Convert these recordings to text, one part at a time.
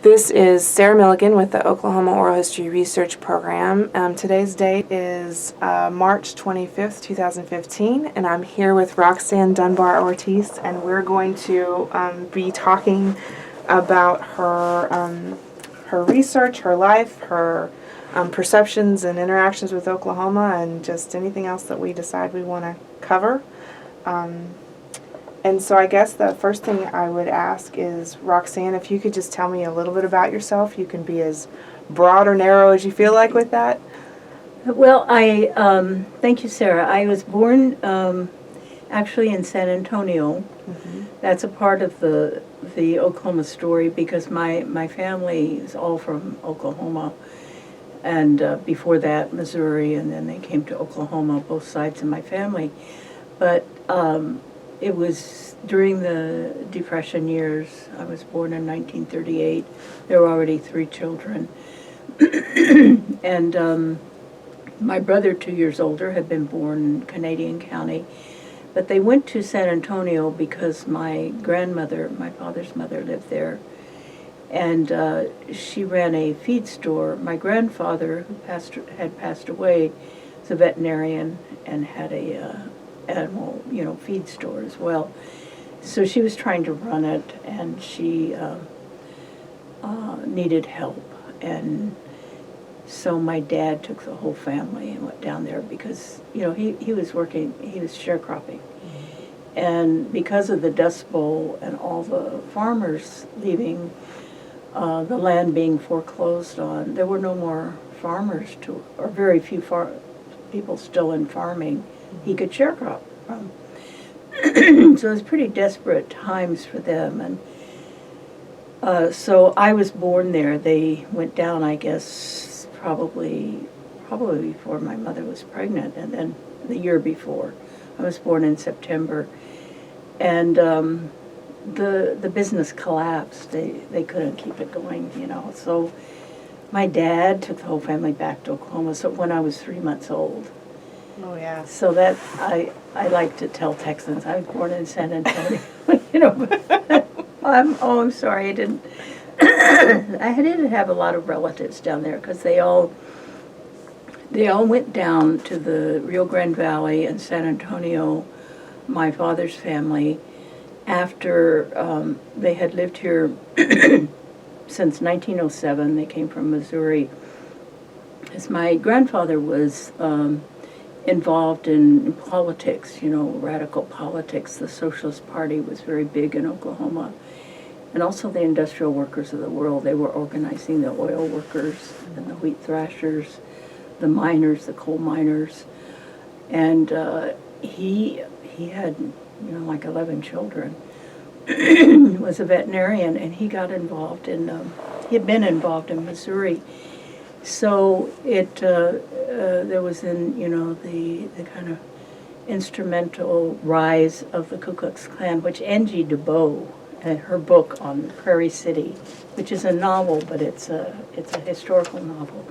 This is Sarah Milligan with the Oklahoma Oral History Research Program. Today's date is March 25th, 2015, and I'm here with Roxanne Dunbar-Ortiz, and we're going to be talking about her research, her life, her perceptions and interactions with Oklahoma, and just anything else that we decide we want to cover. And so I guess the first thing I would ask is, Roxanne, if you could just tell me a little bit about yourself. You can be as broad or narrow as you feel like with that. Well, thank you, Sarah. I was born actually in San Antonio. Mm-hmm. That's a part of the Oklahoma story because my family is all from Oklahoma. And before that, Missouri, and then they came to Oklahoma, both sides of my family. But it was during the Depression years. I was born in 1938. There were already 3 children. And my brother, 2 years older, had been born in Canadian County. But they went to San Antonio because my grandmother, my father's mother, lived there. And she ran a feed store. My grandfather, who had passed away, was a veterinarian and had a animal, feed store as well. So she was trying to run it, and she needed help. And so my dad took the whole family and went down there because, he was working, he was sharecropping. Mm-hmm. And because of the Dust Bowl and all the farmers leaving, the land being foreclosed on, there were no more farmers or very few people still in farming he could sharecrop from. So it was pretty desperate times for them. And so I was born there. They went down, I guess, probably before my mother was pregnant, and then the year before. I was born in September. And the business collapsed. They couldn't keep it going, So my dad took the whole family back to Oklahoma, so when I was 3 months old. Oh, yeah. So that, I like to tell Texans, I was born in San Antonio, I'm sorry, I didn't have a lot of relatives down there, because they all went down to the Rio Grande Valley and San Antonio, my father's family, after they had lived here since 1907. They came from Missouri. As my grandfather was involved in politics, radical politics. The Socialist Party was very big in Oklahoma. And also the industrial workers of the world. They were organizing the oil workers and the wheat thrashers, the miners, the coal miners. And he had, like 11 children. Was a veterinarian, and he got involved in, he had been involved in Missouri. So there was the kind of instrumental rise of the Ku Klux Klan, which Angie DuBois, her book on Prairie City, which is a novel, but it's a historical novel,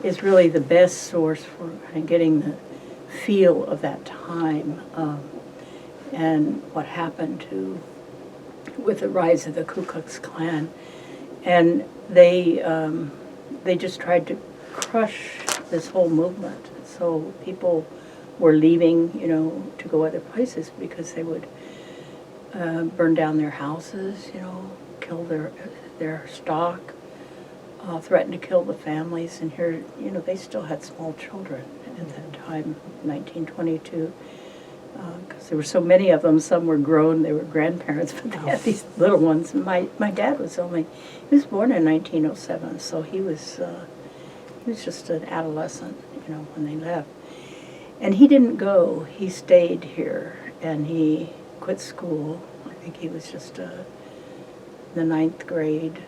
is really the best source for kind of getting the feel of that time and what happened with the rise of the Ku Klux Klan. And they just tried to crush this whole movement. So people were leaving, to go other places because they would burn down their houses, kill their stock, threaten to kill the families. And here, they still had small children at that time, 1922. Because there were so many of them. Some were grown, they were grandparents, but they had these little ones. My dad was he was born in 1907, so he was just an adolescent, when they left. And he didn't go. He stayed here, and he quit school. I think he was just the 9th grade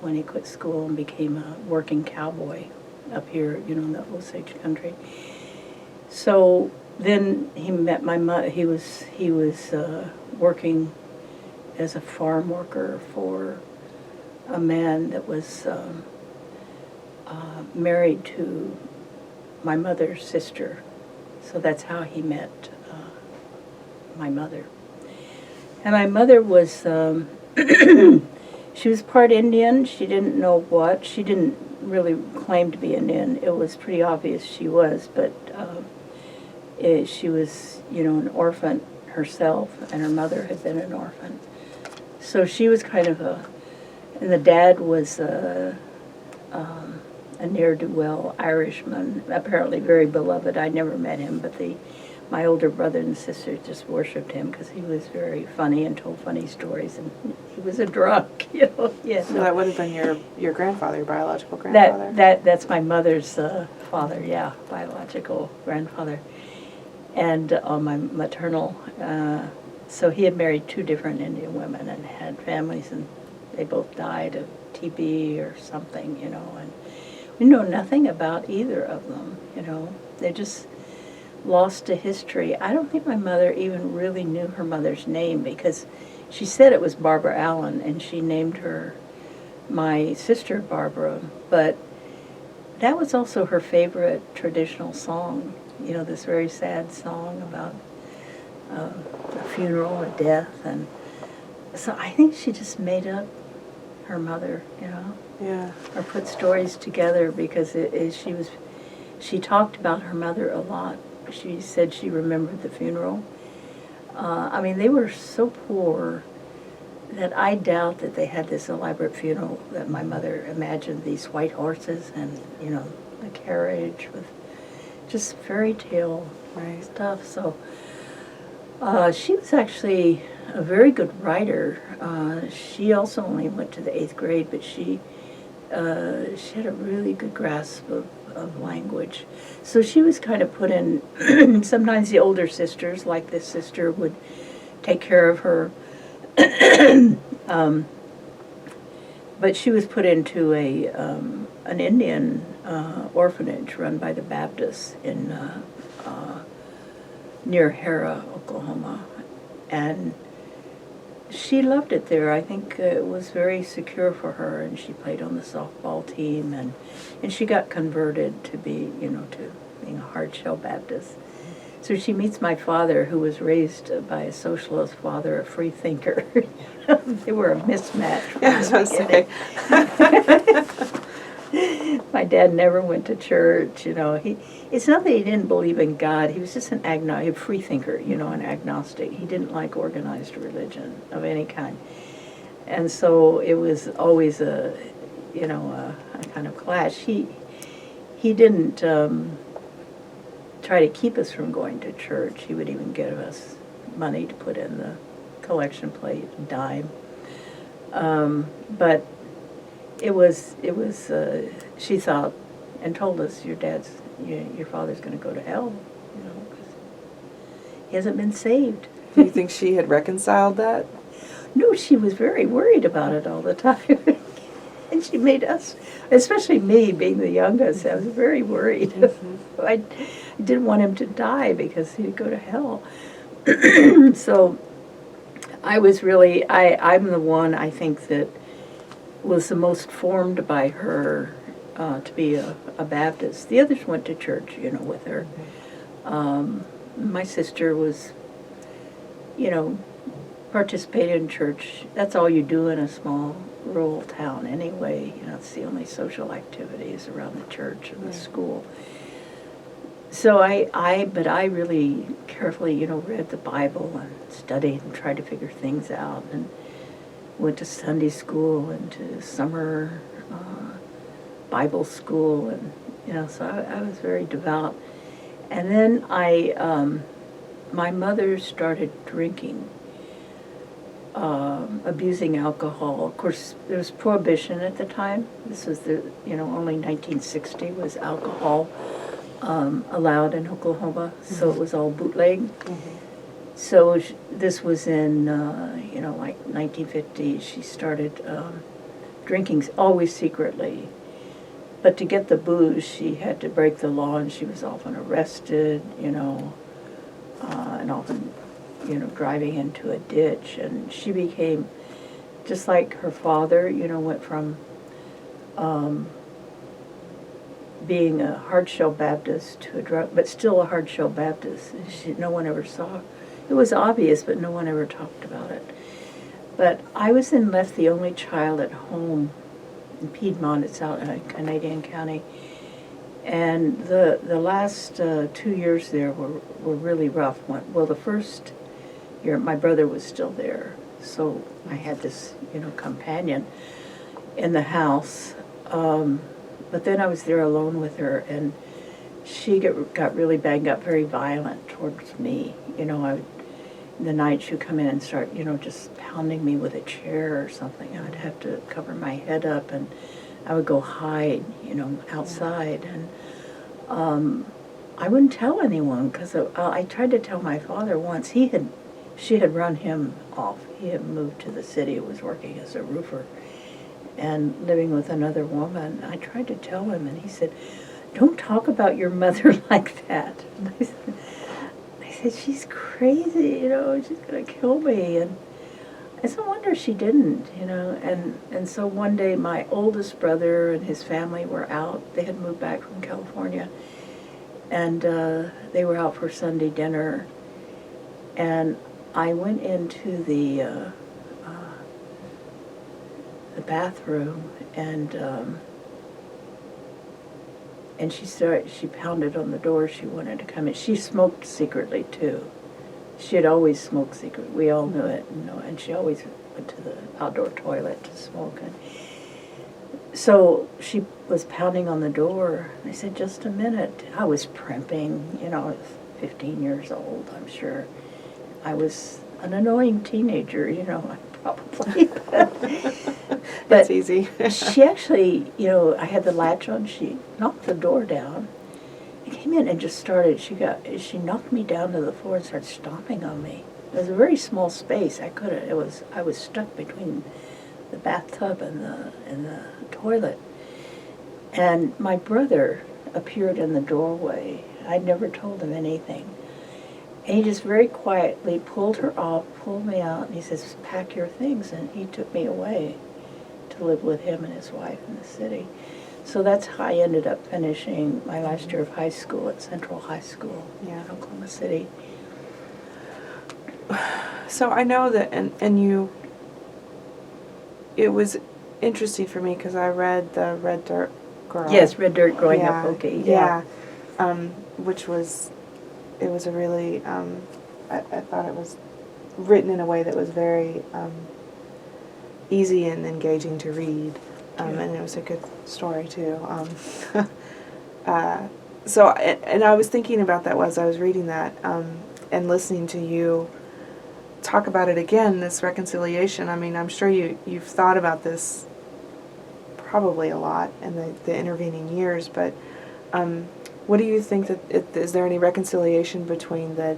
when he quit school and became a working cowboy up here, in the Osage country. So then he met my mother. He was working as a farm worker for a man that was married to my mother's sister. So that's how he met my mother. And my mother was She was part Indian. She didn't know what. She didn't really claim to be Indian. It was pretty obvious she was, but she was, an orphan herself, and her mother had been an orphan. So she was kind of and the dad was a ne'er-do-well Irishman, apparently very beloved. I never met him, but my older brother and sister just worshipped him because he was very funny and told funny stories, and he was a drunk, Yeah. So that would have been your grandfather, your biological grandfather? That's my mother's father, yeah, biological grandfather. And on my maternal, so he had married 2 different Indian women and had families, and they both died of TB or something, and we know nothing about either of them, They just lost to history. I don't think my mother even really knew her mother's name, because she said it was Barbara Allen, and she named my sister Barbara, but that was also her favorite traditional song, this very sad song about a funeral, a death, and so I think she just made up her mother, Yeah. or put stories together, because she talked about her mother a lot. She said she remembered the funeral. They were so poor that I doubt that they had this elaborate funeral that my mother imagined, these white horses and, the carriage with just fairy tale stuff. So she was actually a very good writer. She also only went to the 8th grade, but she had a really good grasp of language. So she was kind of put in, sometimes the older sisters, like this sister, would take care of her. But she was put into an Indian orphanage run by the Baptists in near Hera, Oklahoma, and she loved it there. I think it was very secure for her, and she played on the softball team, and she got converted to be, to being a hard-shell Baptist. So she meets my father, who was raised by a socialist father, a free thinker. They were a mismatch. Yeah, I was going to say. My dad never went to church, It's not that he didn't believe in God. He was just a free thinker, an agnostic. He didn't like organized religion of any kind. And so it was always a kind of clash. He didn't try to keep us from going to church. He would even give us money to put in the collection plate, a dime. But it was. She thought and told us, your father's going to go to hell, because he hasn't been saved. Do you think she had reconciled that? No, she was very worried about it all the time. And she made us, especially me being the youngest, I was very worried. Mm-hmm. I didn't want him to die because he'd go to hell. So I was really, I'm the one, I think, that was the most formed by her to be a Baptist. The others went to church, with her. My sister was, participated in church. That's all you do in a small rural town anyway. It's the only social activities around the church and the school. So but I really carefully, read the Bible and studied and tried to figure things out, and went to Sunday school and to summer Bible school, and so I was very devout. And then my mother started drinking, abusing alcohol. Of course, there was prohibition at the time. This was only 1960 was alcohol allowed in Oklahoma, so it was all bootleg. Mm-hmm. So this was in, like 1950. She started drinking, always secretly. But to get the booze, she had to break the law, and she was often arrested, and often, driving into a ditch. And she became, just like her father, went from being a hard-shell Baptist to a drug, but still a hard-shell Baptist. No one ever saw. It was obvious, but no one ever talked about it. But I was left the only child at home in Piedmont. It's out in a Canadian county. And the last 2 years there were really rough. Well, the first year, my brother was still there. So I had this, companion in the house. But then I was there alone with her, and she got really bad, got very violent towards me. In the night she'd come in and start, just pounding me with a chair or something. I'd have to cover my head up, and I would go hide, outside. And I wouldn't tell anyone, because I tried to tell my father once. She had run him off. He had moved to the city, was working as a roofer, and living with another woman. I tried to tell him, and he said, "Don't talk about your mother like that." And I said, "She's crazy, she's going to kill me." And it's no wonder she didn't, And so one day my oldest brother and his family were out. They had moved back from California, and they were out for Sunday dinner. And I went into the bathroom, and she pounded on the door. She wanted to come in. She smoked secretly too. She had always smoked secretly. We all knew it, and she always went to the outdoor toilet to smoke. And so she was pounding on the door. I said, "Just a minute." I was primping, I was 15 years old, I'm sure. I was an annoying teenager, probably. That's easy. She actually, I had the latch on. She knocked the door down. I came in and just started. She knocked me down to the floor and started stomping on me. It was a very small space. I was stuck between the bathtub and the toilet. And my brother appeared in the doorway. I'd never told him anything. And he just very quietly pulled her off, pulled me out, and he says, "Pack your things," and he took me away to live with him and his wife in the city. So that's how I ended up finishing my last year of high school at Central High School in Oklahoma City. So I know that, it was interesting for me because I read the Red Dirt Girl. Yes, Red Dirt Growing Up Okay. Yeah. Which was, it was a really, I thought it was written in a way that was very easy and engaging to read. And it was a good story too. So I was thinking about that as I was reading that, and listening to you talk about it again, this reconciliation. I mean, I'm sure you've thought about this probably a lot in the intervening years, but what do you think is there any reconciliation between the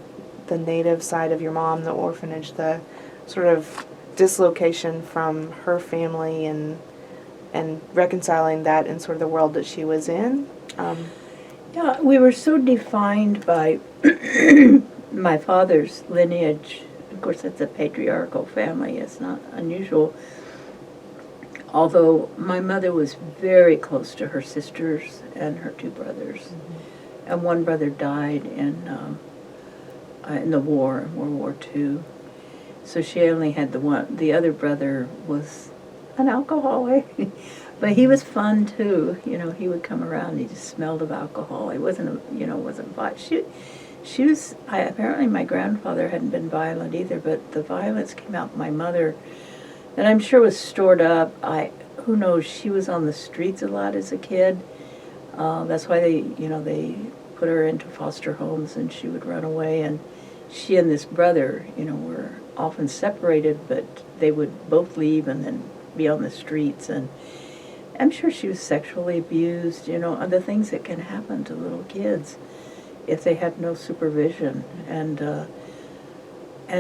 native side of your mom, the orphanage, the sort of dislocation from her family, and reconciling that in sort of the world that she was in? Yeah, we were so defined by my father's lineage. Of course, it's a patriarchal family. It's not unusual. Although my mother was very close to her sisters and her two brothers. Mm-hmm. And one brother died in the war, in World War II. So she only had the one. The other brother was an alcoholic. But he was fun too. He would come around. He just smelled of alcohol. He wasn't violent. She was. Apparently, my grandfather hadn't been violent either. But the violence came out in my mother, that I'm sure was stored up. Who knows? She was on the streets a lot as a kid. That's why they put her into foster homes, and she would run away. And she and this brother, were often separated, but they would both leave and then be on the streets. And I'm sure she was sexually abused, the things that can happen to little kids if they had no supervision. And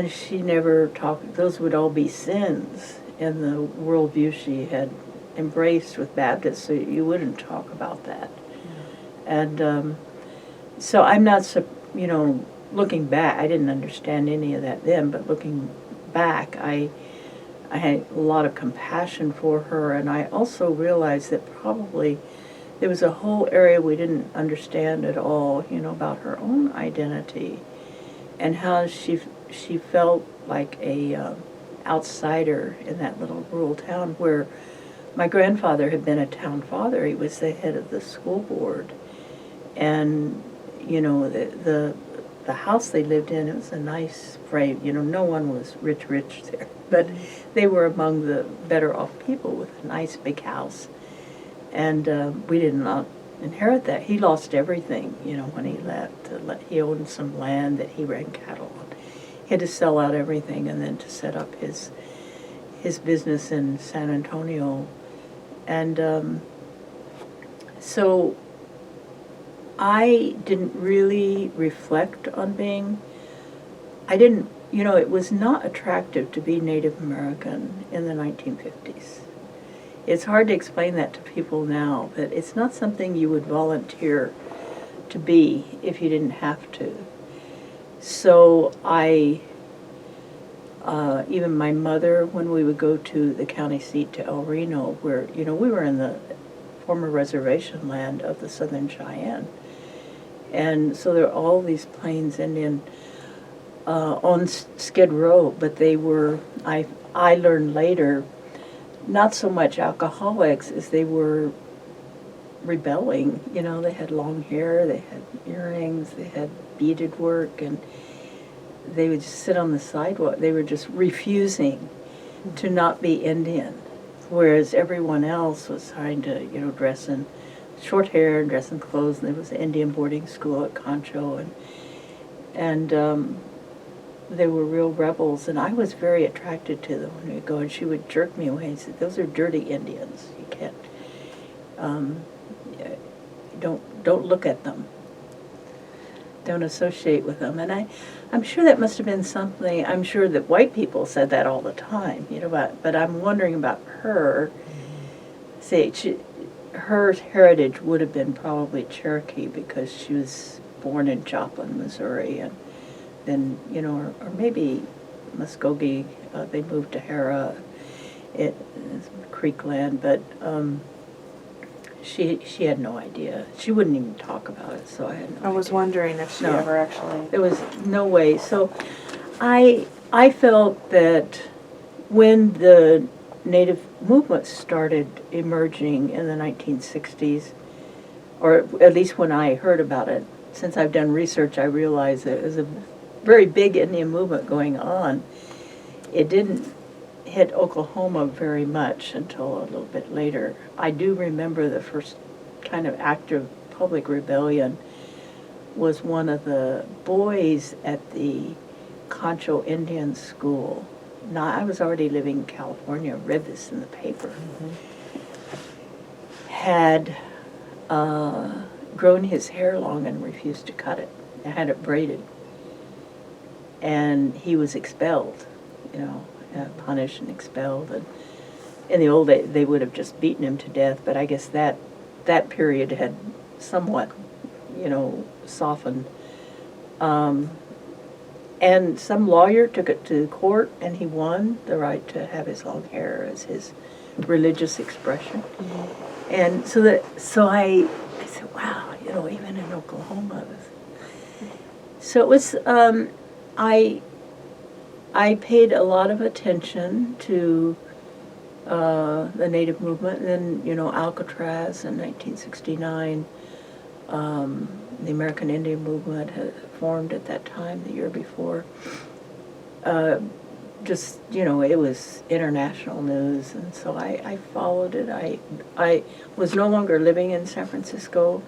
she never talked. Those would all be sins in the worldview she had embraced with Baptists, so you wouldn't talk about that. Yeah. And so I'm not, looking back, I didn't understand any of that then, but looking back, I had a lot of compassion for her, and I also realized that probably there was a whole area we didn't understand at all, about her own identity, and how she felt like a outsider in that little rural town where my grandfather had been a town father. He was the head of the school board. And, you know, the house they lived in, it was a nice frame. You know, no one was rich there. But they were among the better off people with a nice big house. And we did not inherit that. He lost everything, you know, when he left. He owned some land that he ran cattle on. He had to sell out everything and then to set up his business in San Antonio. And so I didn't really reflect on you know, it was not attractive to be Native American in the 1950s. It's hard to explain that to people now, but it's not something you would volunteer to be if you didn't have to. So even my mother, when we would go to the county seat to El Reno, where, you know, we were in the former reservation land of the Southern Cheyenne. And so there are all these Plains Indian on Skid Row, but they were, I learned later, not so much alcoholics as they were rebelling. You know, they had long hair, they had earrings, they had beaded work, and they would just sit on the sidewalk. They were just refusing to not be Indian, whereas everyone else was trying to, you know, dress in short hair and dress in clothes. And there was an Indian boarding school at Concho, and they were real rebels, and I was very attracted to them when we go, and she would jerk me away and say, "Those are dirty Indians. You can't, don't look at them. Don't associate with them." And I'm sure that must have been something. I'm sure that white people said that all the time, you know. But I'm wondering about her. Say, her heritage would have been probably Cherokee because she was born in Joplin, Missouri, and then, you know, or maybe Muskogee. They moved to Hera, it's Creek land, but she had no idea. She wouldn't even talk about it, so I had no idea. I was wondering if she ever actually... There was no way. So I felt that when the Native movement started emerging in the 1960s, or at least when I heard about it, since I've done research, I realized that it was a very big Indian movement going on. It didn't hit Oklahoma very much until a little bit later. I do remember the first kind of active public rebellion was one of the boys at the Concho Indian School. Now, I was already living in California, read this in the paper, had grown his hair long and refused to cut it, and had it braided. And he was expelled, you know, punished and expelled. And in the old days, they would have just beaten him to death, but I guess that period had somewhat, you know, softened. And some lawyer took it to court, and he won the right to have his long hair as his religious expression. Mm-hmm. And so I said, wow, you know, even in Oklahoma. So it was, I paid a lot of attention to the Native movement, and then, you know, Alcatraz in 1969. The American Indian movement had formed at that time, the year before. Just, you know, it was international news, and so I followed it. I was no longer living in San Francisco,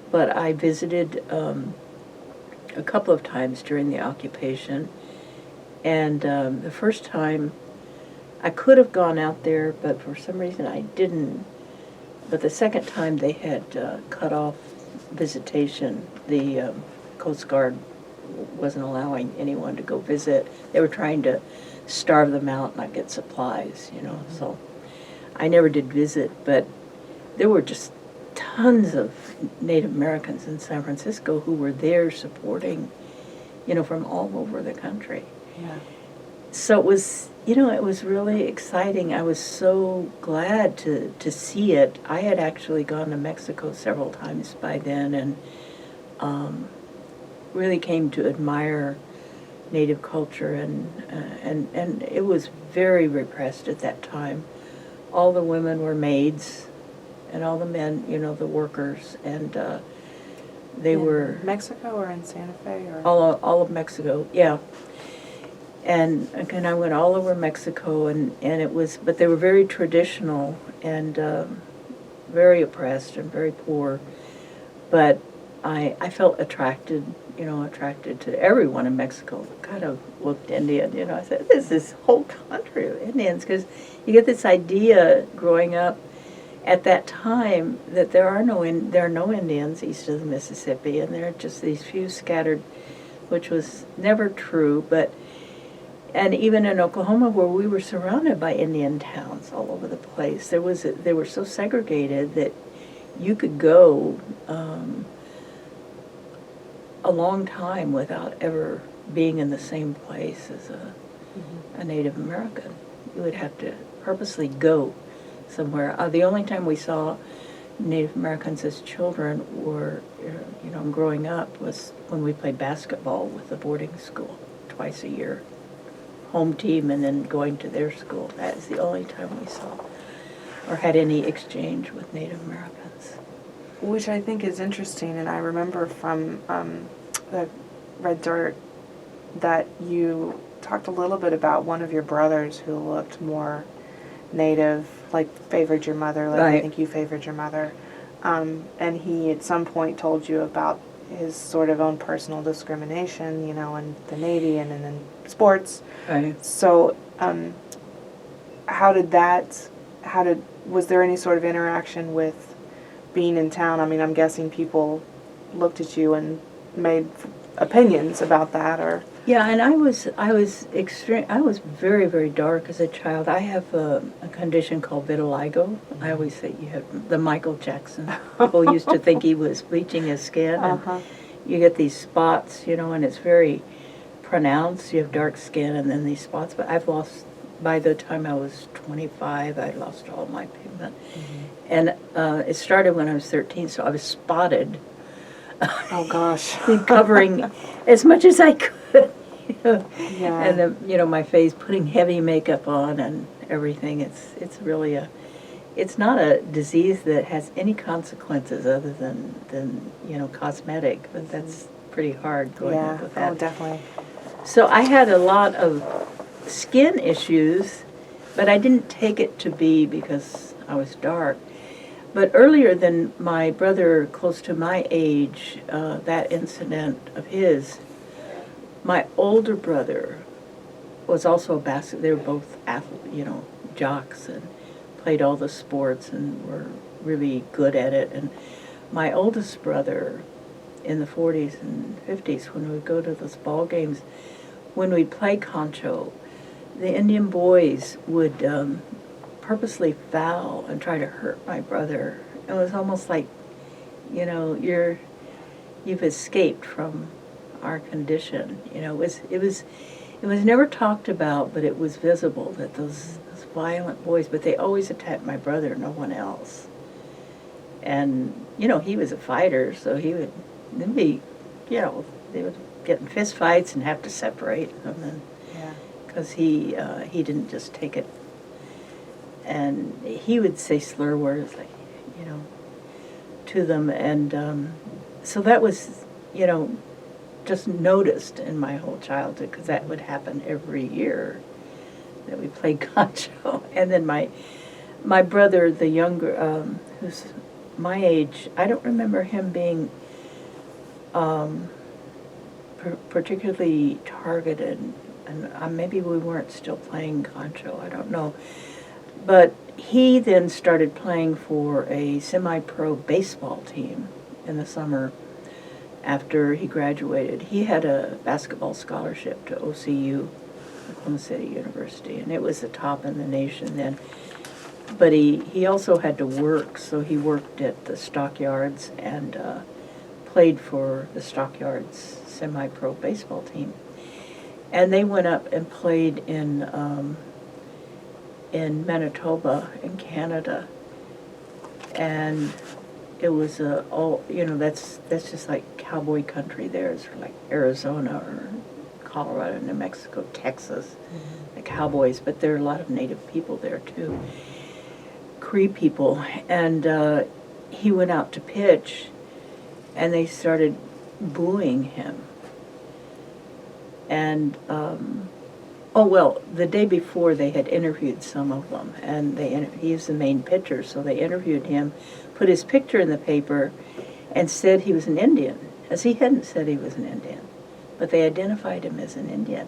but I visited a couple of times during the occupation. And the first time, I could have gone out there, but for some reason I didn't. But the second time they had cut off visitation. The Coast Guard wasn't allowing anyone to go visit. They were trying to starve them out, not get supplies, you know. So I never did visit, but there were just tons of Native Americans in San Francisco who were there supporting, you know, from all over the country. Yeah. So it was, you know, it was really exciting. I was so glad to see it. I had actually gone to Mexico several times by then, and really came to admire Native culture, and it was very repressed at that time. All the women were maids, and all the men, the workers, and they were Mexico or in Santa Fe or all of Mexico, yeah. And again, I went all over Mexico, and it was, but they were very traditional and very oppressed and very poor. But I felt attracted to everyone in Mexico. Kind of looked Indian, I said, this is this whole country of Indians, because you get this idea growing up at that time that there are no Indians east of the Mississippi, and there are just these few scattered, which was never true. And even in Oklahoma, where we were surrounded by Indian towns all over the place, they were so segregated that you could go a long time without ever being in the same place as a Native American. You would have to purposely go somewhere. The only time we saw Native Americans as children were, growing up, was when we played basketball with the boarding school twice a year. Home team and then going to their school. That is the only time we saw or had any exchange with Native Americans. Which I think is interesting, and I remember from the Red Dirt that you talked a little bit about one of your brothers who looked more Native, like favored your mother, like right. I think you favored your mother, and he at some point told you about his sort of own personal discrimination, in the Navy and in sports. Right. So, was there any sort of interaction with being in town? I mean, I'm guessing people looked at you and made opinions about that, or... Yeah, and I was very, very dark as a child. I have a condition called vitiligo. I always say you have the Michael Jackson. People used to think he was bleaching his skin, and you get these spots, and it's very pronounced. You have dark skin and then these spots. But I've lost, by the time I was 25, I lost all my pigment. And it started when I was 13, so I was spotted. Oh gosh. Covering as much as I could. Yeah. And then, my face, putting heavy makeup on and everything. It's really it's not a disease that has any consequences other than cosmetic, but that's pretty hard going up with that. Oh, definitely. So I had a lot of skin issues, but I didn't take it to be because I was dark. But earlier than my brother, close to my age, that incident of his, my older brother was also a they were both jocks and played all the sports and were really good at it. And my oldest brother, in the 40s and 50s, when we would go to those ball games, when we'd play concho, the Indian boys would purposely foul and try to hurt my brother. It was almost like, you've escaped from our condition. It was never talked about, but it was visible that those violent boys, but they always attacked my brother, no one else. And, he was a fighter, so he would then be, they would get in fist fights and have to separate, and then, because he didn't just take it. And he would say slur words, like, to them. And so that was, just noticed in my whole childhood, because that would happen every year that we played concho. And then my brother, the younger, who's my age, I don't remember him being particularly targeted. And maybe we weren't still playing concho, I don't know. But he then started playing for a semi-pro baseball team in the summer after he graduated. He had a basketball scholarship to OCU, Oklahoma City University, and it was the top in the nation then. But he also had to work, so he worked at the stockyards and played for the stockyards semi-pro baseball team. And they went up and played in Manitoba in Canada, and it was that's just like cowboy country there. It's like Arizona or Colorado, New Mexico, Texas, the cowboys, but there are a lot of native people there too, Cree people. And he went out to pitch, and they started booing him. And, the day before they had interviewed some of them, and he's the main pitcher, so they interviewed him, put his picture in the paper, and said he was an Indian, as he hadn't said he was an Indian, but they identified him as an Indian.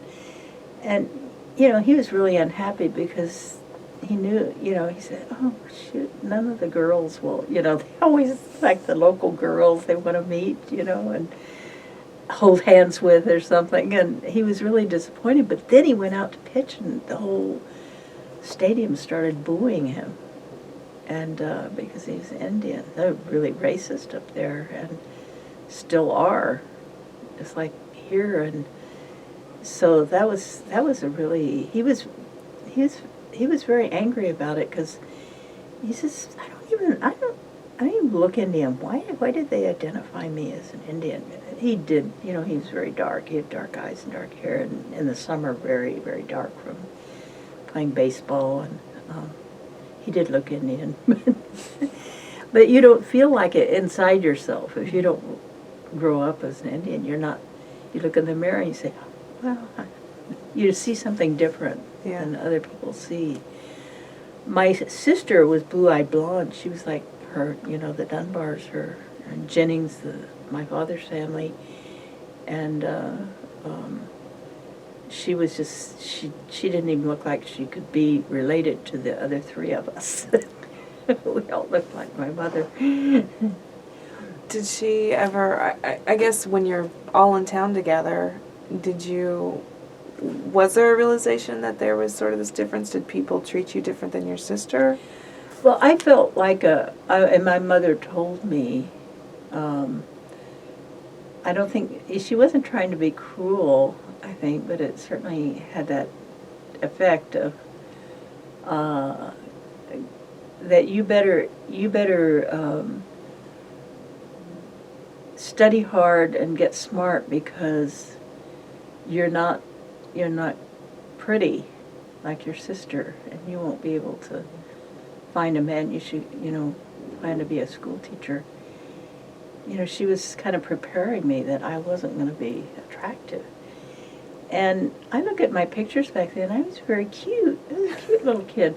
And, he was really unhappy because he knew, he said, oh, shoot, none of the girls will, they always, like the local girls, they want to meet, and hold hands with or something, and he was really disappointed. But then he went out to pitch, and the whole stadium started booing him, and because he's Indian. They're really racist up there, and still are, just like here. And so that was a really, he was very angry about it, because he says, I don't even look into him. Why did they identify me as an Indian? He did, he was very dark. He had dark eyes and dark hair, and in the summer very, very dark from playing baseball, and he did look Indian. But you don't feel like it inside yourself if you don't grow up as an Indian. You look in the mirror and you say, well, you see something different than other people see. My sister was blue-eyed blonde. She was like her, the Dunbars, her and Jennings, my father's family, and she was just, she didn't even look like she could be related to the other three of us. We all looked like my mother. Did she ever, I guess when you're all in town together, was there a realization that there was sort of this difference? Did people treat you different than your sister? Well, I felt like and my mother told me, I don't think, she wasn't trying to be cruel, I think, but it certainly had that effect of, that you better study hard and get smart, because you're not pretty like your sister, and you won't be able to find a man. You should, plan to be a school teacher. She was kind of preparing me that I wasn't going to be attractive. And I look at my pictures back then, I was very cute. I was a cute little kid.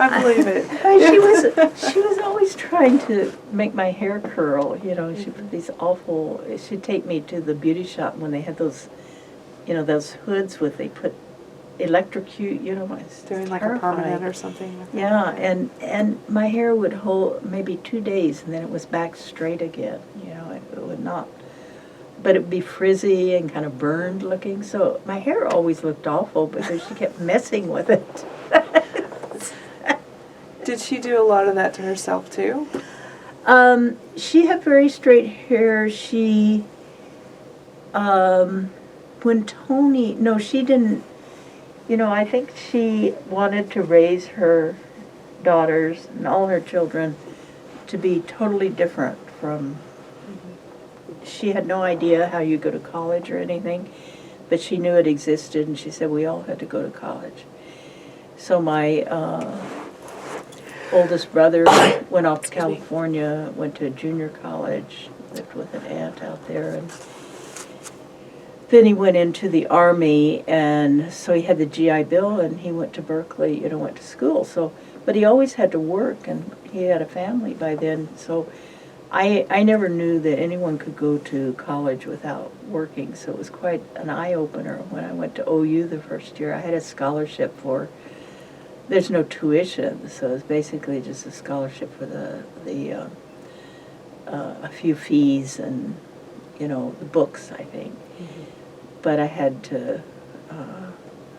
I believe it. She was always trying to make my hair curl. She put these awful. She'd take me to the beauty shop when they had those, those hoods with, they put electrocute. Doing like a permanent or something. Yeah, and my hair would hold maybe 2 days, and then it was back straight again. It would not. But it would be frizzy and kind of burned looking. So my hair always looked awful because she kept messing with it. Did she do a lot of that to herself too? She had very straight hair. She, when Tony, no, she didn't, I think she wanted to raise her daughters and all her children to be totally different from, she had no idea how you go to college or anything, but she knew it existed, and she said we all had to go to college. So my oldest brother went off to California, went to a junior college, lived with an aunt out there, and then he went into the Army, and so he had the GI Bill, and he went to Berkeley, went to school. So, but he always had to work, and he had a family by then. So I never knew that anyone could go to college without working. So it was quite an eye-opener when I went to OU the first year. I had a scholarship for, there's no tuition, so it's basically just a scholarship for a few fees and, the books, I think. Mm-hmm. But I had to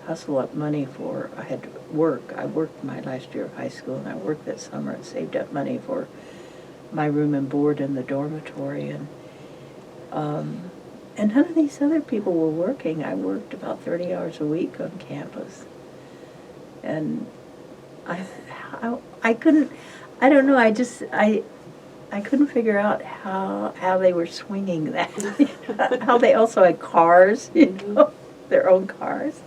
hustle up money I had to work. I worked my last year of high school, and I worked that summer and saved up money for my room and board in the dormitory. And none of these other people were working. I worked about 30 hours a week on campus. And I couldn't, I don't know, I couldn't figure out how they were swinging that. How they also had cars, you know, their own cars.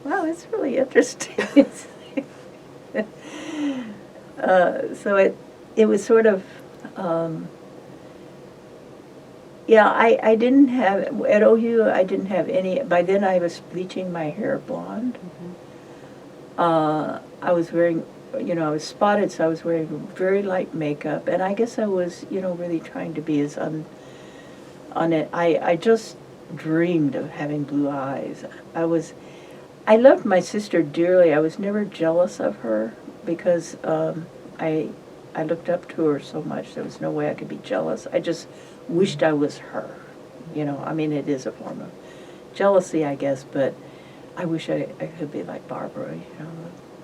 Wow, it's really interesting. So it was sort of, yeah, I didn't have, at OU, I didn't have any, by then I was bleaching my hair blonde. I was wearing, you know, I was spotted, so I was wearing very light makeup, and I guess I was, you know, really trying to be as on it. I just dreamed of having blue eyes. I loved my sister dearly. I was never jealous of her because I looked up to her so much. There was no way I could be jealous. I just wished I was her. You know, I mean, it is a form of jealousy, I guess, but I wish I could be like Barbara, you know,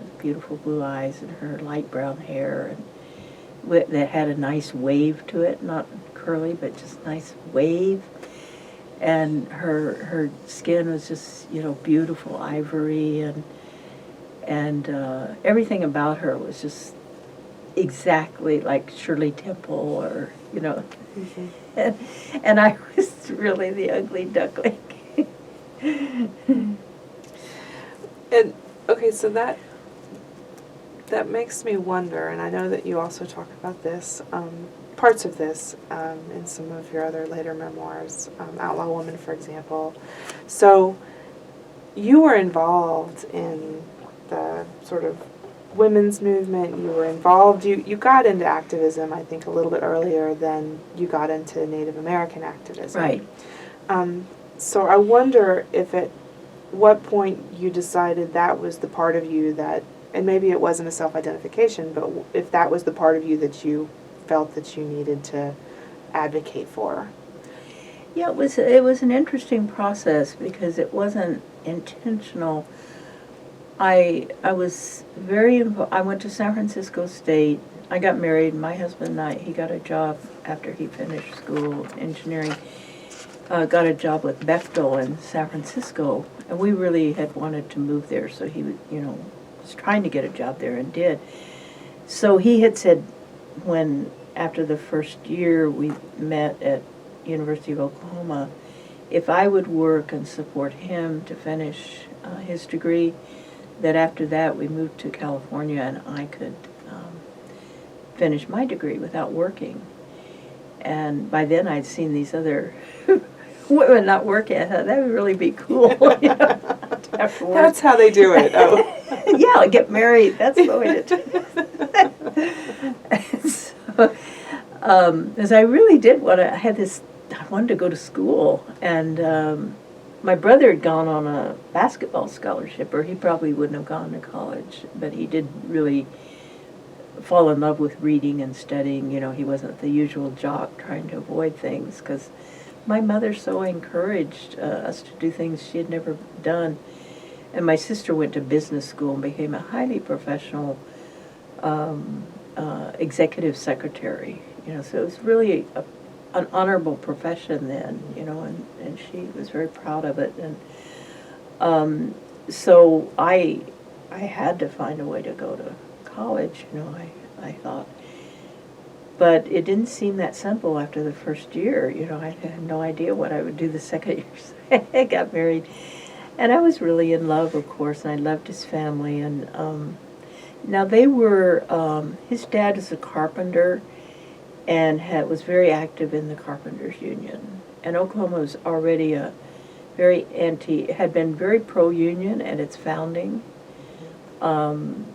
with beautiful blue eyes and her light brown hair and that had a nice wave to it, not curly, but just nice wave. And her skin was just, you know, beautiful ivory, and everything about her was just exactly like Shirley Temple, or, you know. And I was really the ugly duckling. And okay, so that makes me wonder, and I know that you also talk about this, parts of this in some of your other later memoirs, Outlaw Woman, for example. So you were involved in the sort of women's movement. You were involved, you got into activism, I think, a little bit earlier than you got into Native American activism. Right. So I wonder if at what point you decided that was the part of you that, and maybe it wasn't a self-identification, but if that was the part of you that you felt that you needed to advocate for. Yeah, it was an interesting process because it wasn't intentional. I was very involved. I went to San Francisco State. I got married. My husband and I, he got a job after he finished school, engineering. Got a job with Bechtel in San Francisco, and we really had wanted to move there, so he would, you know, was trying to get a job there and did. So he had said, when after the first year we met at University of Oklahoma, if I would work and support him to finish his degree, that after that we moved to California and I could finish my degree without working. And by then I'd seen these other women not working. I thought that would really be cool. You know, to have to work. That's how they do it. Oh. Yeah, get married. That's the way to do it. So, as I really did want to, I wanted to go to school, and my brother had gone on a basketball scholarship, or he probably wouldn't have gone to college, but he did really fall in love with reading and studying. You know, he wasn't the usual jock trying to avoid things, because my mother so encouraged us to do things she had never done. And my sister went to business school and became a highly professional executive secretary. You know, so it was really an honorable profession then, you know, and she was very proud of it. And so I had to find a way to go to college, you know, I thought. But it didn't seem that simple after the first year. You know, I had no idea what I would do the second year. I got married. And I was really in love, of course, and I loved his family. And now they were, his dad is a carpenter and was very active in the Carpenters Union. And Oklahoma was already had been very pro-union at its founding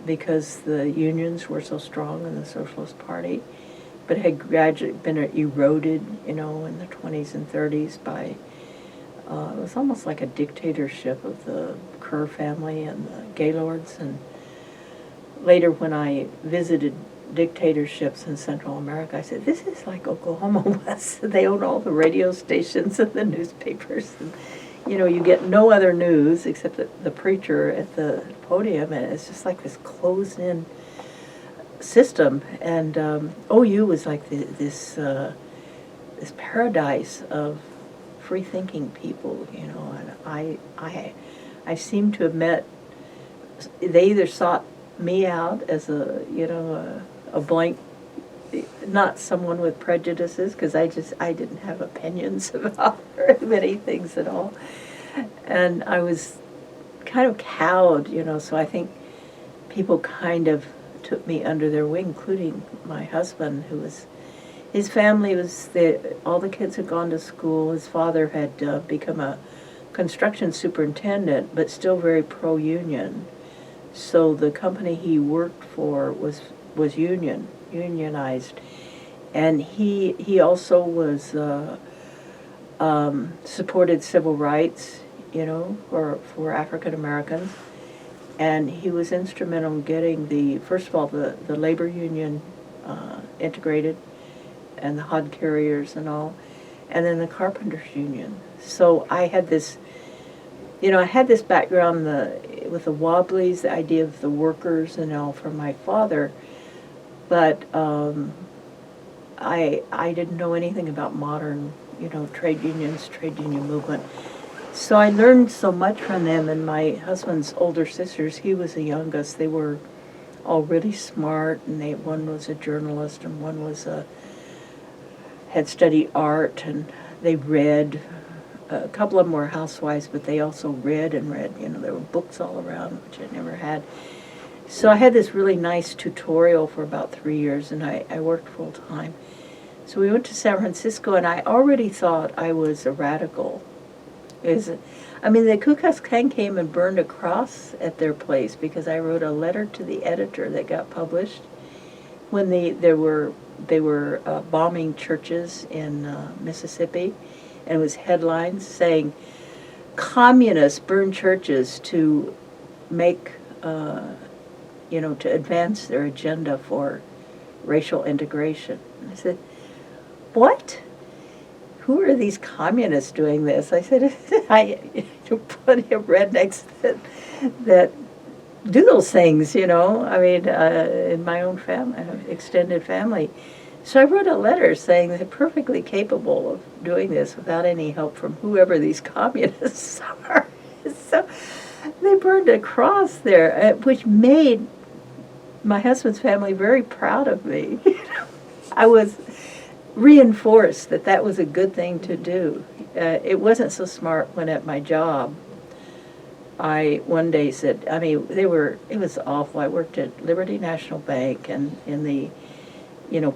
because the unions were so strong in the Socialist Party, but had gradually been eroded, you know, in the 20s and 30s by, it was almost like a dictatorship of the Kerr family and the Gaylords. And later when I visited dictatorships in Central America, I said, this is like Oklahoma was. They own all the radio stations and the newspapers. And, you know, you get no other news except the preacher at the podium, and it's just like this closed-in system. And OU was like this paradise of free-thinking people, you know. And I seem to have met. They either sought me out as a blank not someone with prejudices, because I didn't have opinions about very many things at all. And I was kind of cowed, so I think people kind of took me under their wing, including my husband, his family all the kids had gone to school. His father had become a construction superintendent, but still very pro-union. So the company he worked for was unionized, and he also was supported civil rights, for African Americans, and he was instrumental in getting first of all the labor union integrated, and the hod carriers and all, and then the carpenters union. So I had this background with the Wobblies, the idea of the workers and all from my father, but I didn't know anything about modern, trade unions, trade union movement. So I learned so much from them, and my husband's older sisters, he was the youngest, they were all really smart, and one was a journalist and one had studied art, and they read. A couple of them were housewives, but they also read and read. There were books all around, which I never had. So I had this really nice tutorial for about 3 years, and I worked full time. So we went to San Francisco, and I already thought I was a radical. The Ku Klux Klan came and burned a cross at their place because I wrote a letter to the editor that got published when they were bombing churches in Mississippi. And it was headlines saying, "Communists burn churches to make, to advance their agenda for racial integration." And I said, "What? Who are these communists doing this?" I said, "I know plenty of rednecks that do those things, in my own family, extended family." So I wrote a letter saying they're perfectly capable of doing this without any help from whoever these communists are. So they burned a cross there, which made my husband's family very proud of me. I was reinforced that was a good thing to do. It wasn't so smart when at my job I one day said, it was awful. I worked at Liberty National Bank, and in the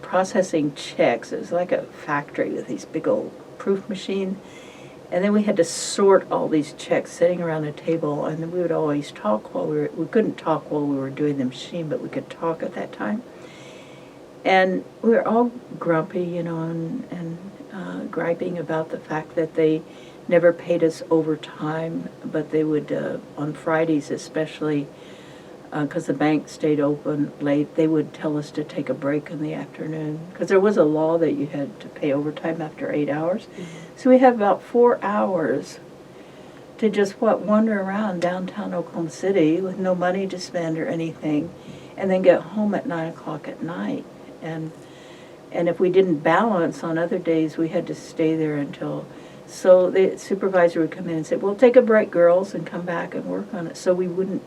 processing checks. It was like a factory with these big old proof machine. And then we had to sort all these checks sitting around a table, and then we would always talk we couldn't talk while we were doing the machine, but we could talk at that time. And we were all grumpy, and griping about the fact that they never paid us overtime, but they would, on Fridays especially, because the bank stayed open late, they would tell us to take a break in the afternoon, because there was a law that you had to pay overtime after 8 hours. Mm-hmm. So we had about 4 hours to just wander around downtown Oklahoma City with no money to spend or anything, and then get home at 9 o'clock at night. And if we didn't balance on other days, we had to stay there until. So the supervisor would come in and say, "Well, take a break, girls, and come back and work on it," so we wouldn't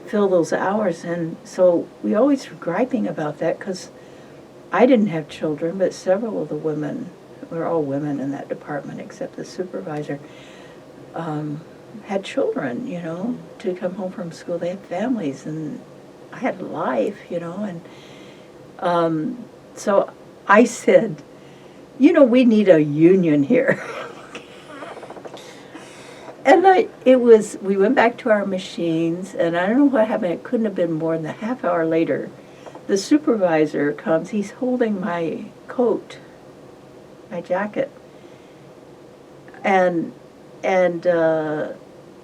fill those hours. And so we always were griping about that, because I didn't have children, but several of the women, we were all women in that department except the supervisor, had children, to come home from school. They had families, and I had a life, and so I said, we need a union here. And we went back to our machines, and I don't know what happened. It couldn't have been more than a half hour later. The supervisor comes. He's holding my coat, my jacket, and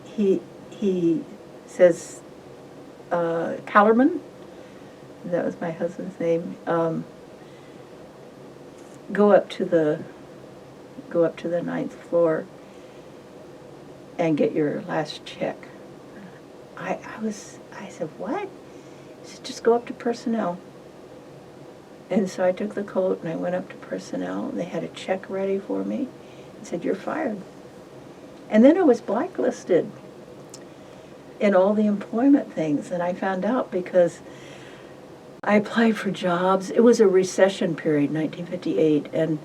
he says, "Callerman," that was my husband's name. Go up to the 9th floor and get your last check." I said, "What?" He said, "Just go up to personnel." And so I took the coat and I went up to personnel, and they had a check ready for me and said, "You're fired." And then I was blacklisted in all the employment things, and I found out because I applied for jobs. It was a recession period, 1958, and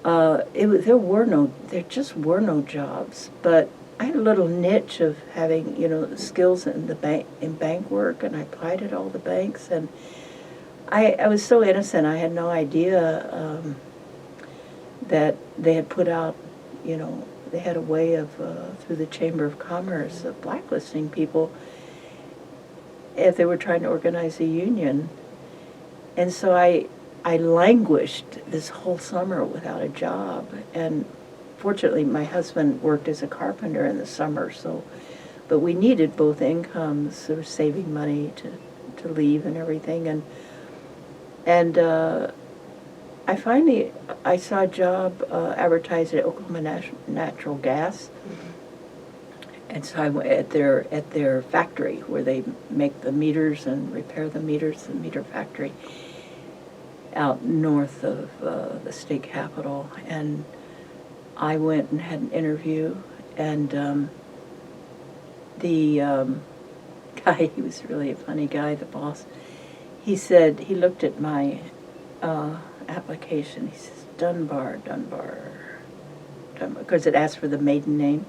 there just were no jobs. But I had a little niche of having, skills in bank work, and I applied at all the banks, and I was so innocent. I had no idea that they had put out, they had a way of, through the Chamber of Commerce, of blacklisting people if they were trying to organize a union. And so I languished this whole summer without a job. And fortunately, my husband worked as a carpenter in the summer, but we needed both incomes, sort of saving money to leave and everything. And I saw a job advertised at Oklahoma Natural Gas. And so I went at their factory where they make the meters and repair the meters, the meter factory out north of the state capitol. And I went and had an interview, and the guy, he was really a funny guy, the boss, he looked at my application, he says, Dunbar, because it asked for the maiden name.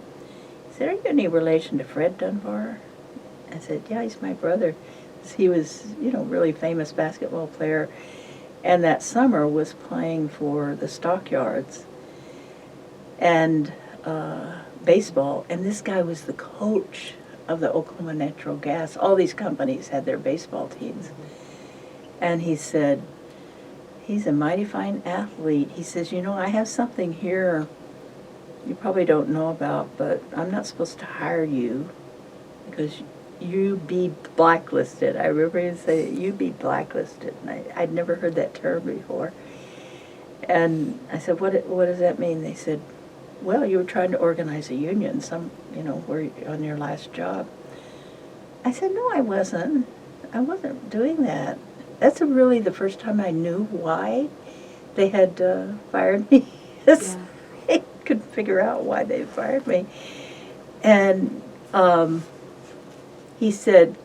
He said, are you any relation to Fred Dunbar? I said, yeah, he's my brother. He was, really famous basketball player, and that summer was playing for the Stockyards and baseball, and this guy was the coach of the Oklahoma Natural Gas. All these companies had their baseball teams. And he said, he's a mighty fine athlete. He says, I have something here you probably don't know about, but I'm not supposed to hire you because you be blacklisted. I remember him saying, you be blacklisted. And I'd never heard that term before. And I said, what does that mean? They said, well, you were trying to organize a union, where on your last job. I said, no, I wasn't. I wasn't doing that. That's really the first time I knew why they had fired me. Yeah. I couldn't figure out why they fired me. And he said,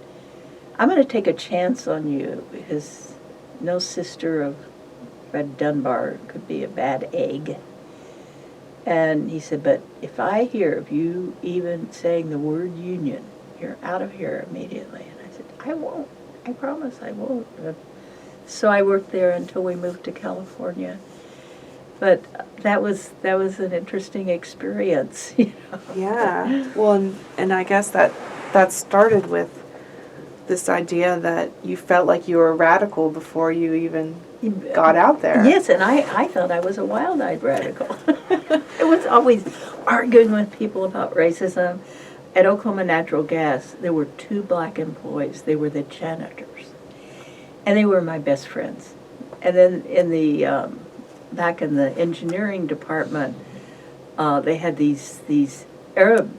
I'm going to take a chance on you because no sister of Fred Dunbar could be a bad egg. And he said, but if I hear of you even saying the word union, you're out of here immediately. And I said, I won't. I promise I won't. So I worked there until we moved to California. But that was an interesting experience, Yeah. Well, and I guess that started with this idea that you felt like you were radical before you even got out there. Yes, and I thought I was a wild-eyed radical. I was always arguing with people about racism. At Oklahoma Natural Gas, there were 2 black employees. They were the janitors. And they were my best friends. And then in the back in the engineering department, they had these Arab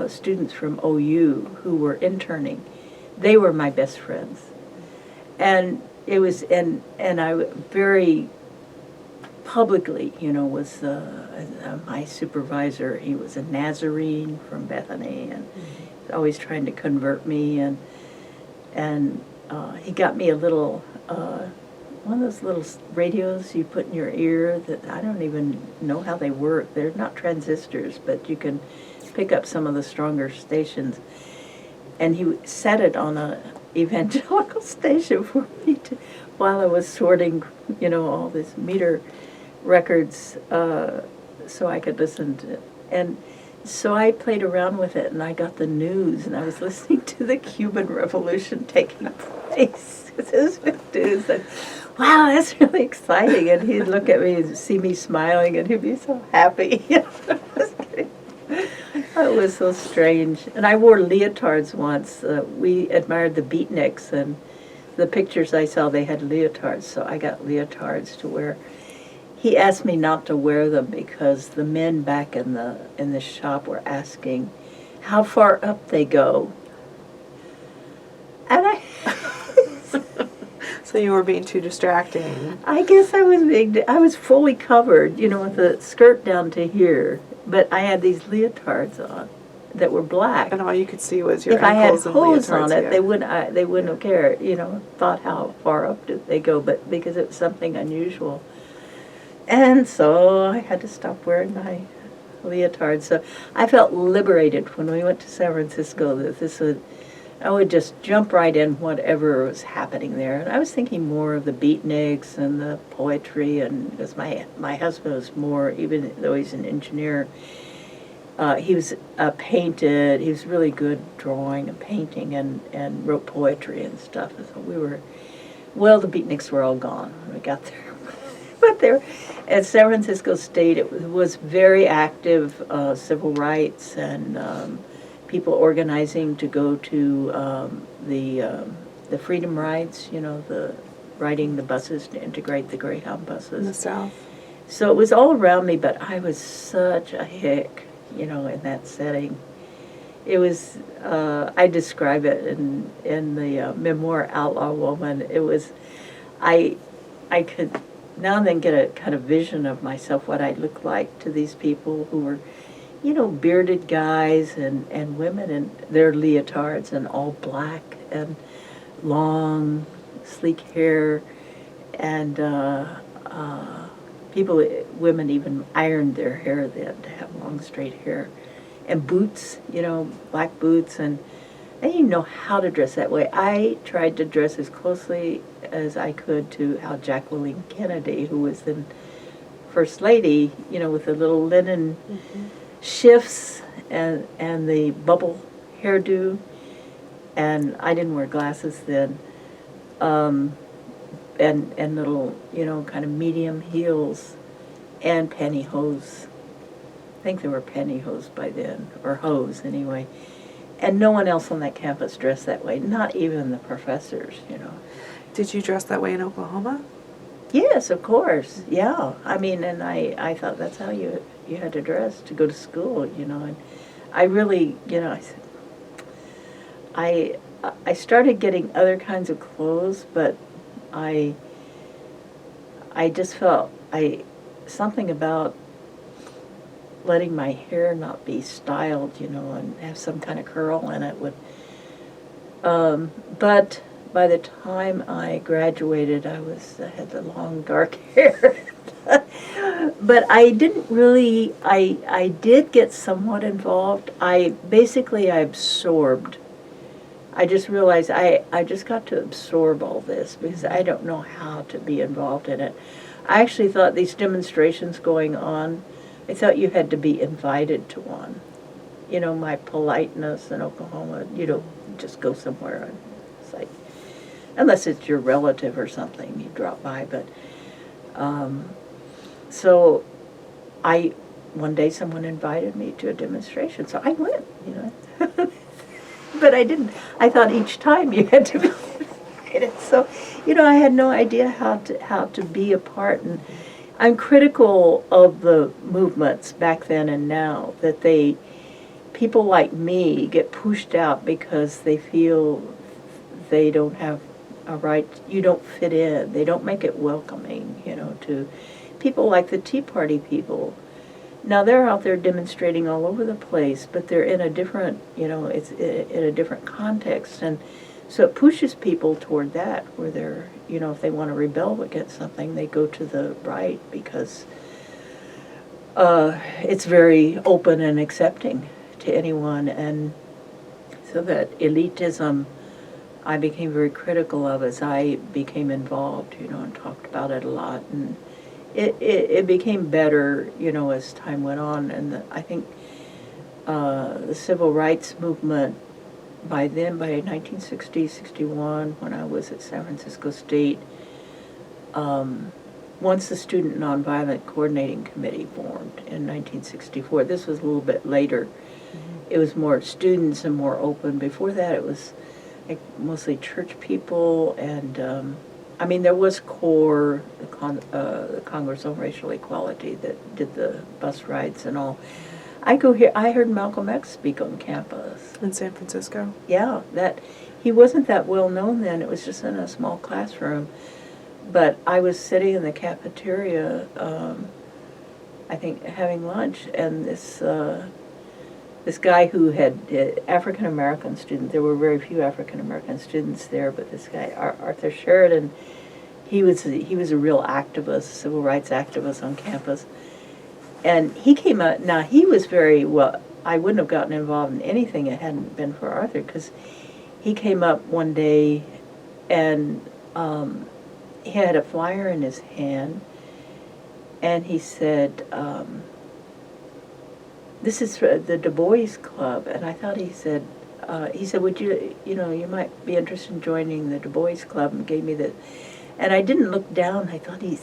students from OU who were interning. They were my best friends. And it was, and I very publicly, was my supervisor. He was a Nazarene from Bethany, and always trying to convert me. And he got me a little, one of those little radios you put in your ear that I don't even know how they work. They're not transistors, but you can pick up some of the stronger stations. And he set it on a evangelical station for me while I was sorting, all these meter records, so I could listen to it. And so I played around with it, and I got the news, and I was listening to the Cuban Revolution taking place. It was good news. And, wow, that's really exciting. And he'd look at me and see me smiling, and he'd be so happy. It was so strange. And I wore leotards once. We admired the beatniks, and the pictures I saw, they had leotards, so I got leotards to wear. He asked me not to wear them because the men back in the shop were asking how far up they go. And So you were being too distracting. I guess I was fully covered, with the skirt down to here, but I had these leotards on. that were black. And all you could see was your If I had ankles and hose leotards, on it, yeah. they wouldn't have cared, thought how far up did they go, but because it was something unusual. And so I had to stop wearing my leotard. So I felt liberated when we went to San Francisco that I would just jump right in whatever was happening there. And I was thinking more of the beatniks and the poetry, and because my husband was more, even though he's an engineer, he was painted. He was really good drawing and painting and wrote poetry and stuff. And so the beatniks were all gone when we got there. But there, at San Francisco State, it was very active civil rights and people organizing to go to the freedom rides, riding the buses to integrate the Greyhound buses. In the South. So it was all around me, but I was such a hick, in that setting. It was, I describe it in the memoir Outlaw Woman. It was, I could now and then get a kind of vision of myself, what I looked like to these people who were, bearded guys and women in their leotards and all black and long, sleek hair, and women even ironed their hair then to have long, straight hair, and boots, black boots, and I didn't know how to dress that way. I tried to dress as closely as I could to how Jacqueline Kennedy, who was then First Lady, with the little linen shifts and the bubble hairdo, and I didn't wear glasses then, and little, kind of medium heels and pantyhose. I think there were pantyhose by then, or hose anyway. And no one else on that campus dressed that way, not even the professors, Did you dress that way in Oklahoma? Yes, of course, yeah. I mean, and I thought that's how you had to dress to go to school, and I really, I started getting other kinds of clothes, but I just felt something about letting my hair not be styled, and have some kind of curl in it would. But by the time I graduated, I had the long dark hair. But I didn't really. I did get somewhat involved. I absorbed. I just realized I just got to absorb all this because I don't know how to be involved in it. I actually thought these demonstrations going on, I thought you had to be invited to one. My politeness in Oklahoma, you don't just go somewhere and it's like, unless it's your relative or something, you drop by. But, so one day someone invited me to a demonstration, so I went, But I didn't, I thought each time you had to be invited. So, I had no idea how to be a part, and I'm critical of the movements back then and now that people like me get pushed out because they feel they don't have a right, you don't fit in. They don't make it welcoming, to people like the Tea Party people. Now they're out there demonstrating all over the place, but they're in a different, it's in a different context, and so it pushes people toward that, where they're, if they want to rebel against something, they go to the right because it's very open and accepting to anyone, and so that elitism I became very critical of as I became involved, and talked about it a lot, and it became better, as time went on, and I think the civil rights movement by 1960, 61, when I was at San Francisco State, once the Student Nonviolent Coordinating Committee formed in 1964, this was a little bit later. It was more students and more open. Before that, it was mostly church people, and there was CORE, the Congress on Racial Equality, that did the bus rides and all. I heard Malcolm X speak on campus. In San Francisco? Yeah, he wasn't that well known then. It was just in a small classroom. But I was sitting in the cafeteria, I think having lunch, and this this guy who had African American students. There were very few African American students there, but this guy Arthur Sheridan, he was a real activist, civil rights activist on campus, and he came out. Now he was very well. I wouldn't have gotten involved in anything if it hadn't been for Arthur, because he came up one day and he had a flyer in his hand, and he said, this is for the Du Bois Club. And I thought he said, would you, you might be interested in joining the Du Bois Club, and gave me the, and I didn't look down. I thought he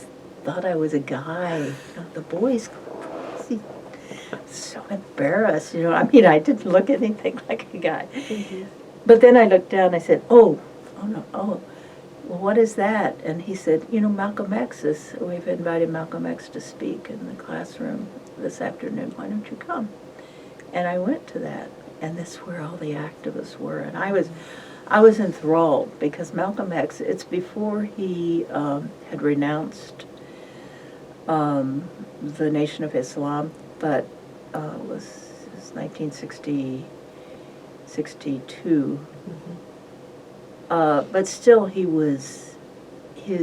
thought I was a guy, the Boys Club. So embarrassed, I mean, I didn't look anything like a guy. Mm-hmm. But then I looked down, I said, oh, well, what is that? And he said, Malcolm X we've invited Malcolm X to speak in the classroom this afternoon. Why don't you come? And I went to that, and that's where all the activists were. And I was enthralled, because Malcolm X, it's before he had renounced the Nation of Islam, but it was 1962. Mm-hmm. But still, he was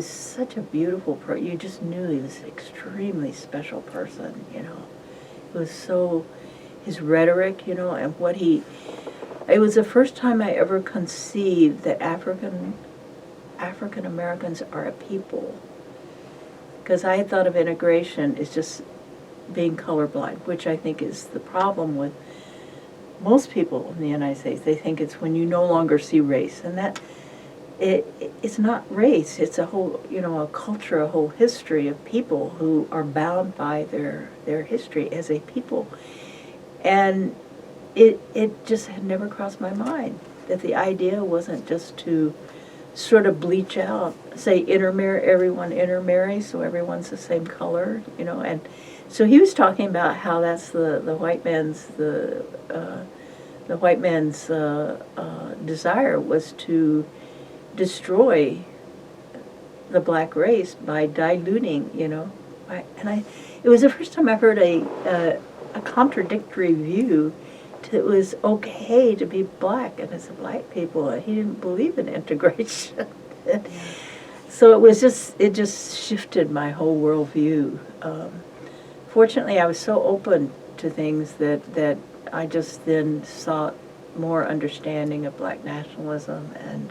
such a beautiful person. You just knew he was an extremely special person, It was so, his rhetoric, and what it was the first time I ever conceived that African Americans are a people. Because I had thought of integration as just being colorblind, which I think is the problem with most people in the United States. They think it's when you no longer see race, and that it's not race. It's a whole, a culture, a whole history of people who are bound by their history as a people. And it just had never crossed my mind that the idea wasn't just to sort of bleach out, say everyone intermarry, so everyone's the same color, and so he was talking about how that's the white man's desire was to destroy the black race by diluting, it was the first time I've heard a contradictory view. It was okay to be black, and as a black people, he didn't believe in integration. So it just shifted my whole worldview. Fortunately, I was so open to things that I just then sought more understanding of black nationalism and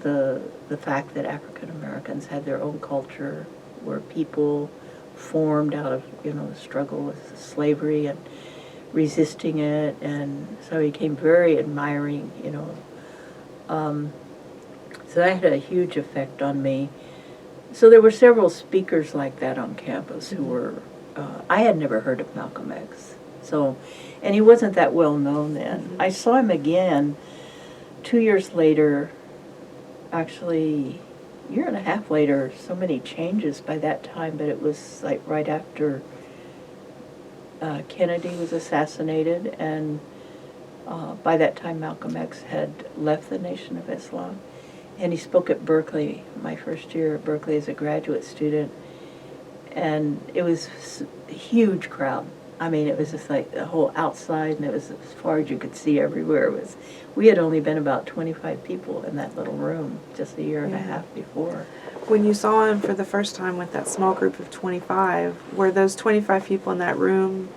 the fact that African Americans had their own culture, were people formed out of the struggle with slavery and resisting it, and so he became very admiring. So that had a huge effect on me. So there were several speakers like that on campus who were. I had never heard of Malcolm X, and he wasn't that well known then. Mm-hmm. I saw him again 2 years later, actually. Year and a half later, so many changes by that time, but it was like right after Kennedy was assassinated, and by that time Malcolm X had left the Nation of Islam, and he spoke at Berkeley, my first year at Berkeley as a graduate student, and it was a huge crowd. I mean, it was just like the whole outside, and it was as far as you could see everywhere. We had only been about 25 people in that little room just a year and a half before. When you saw him for the first time with that small group of 25, were those 25 people in that room,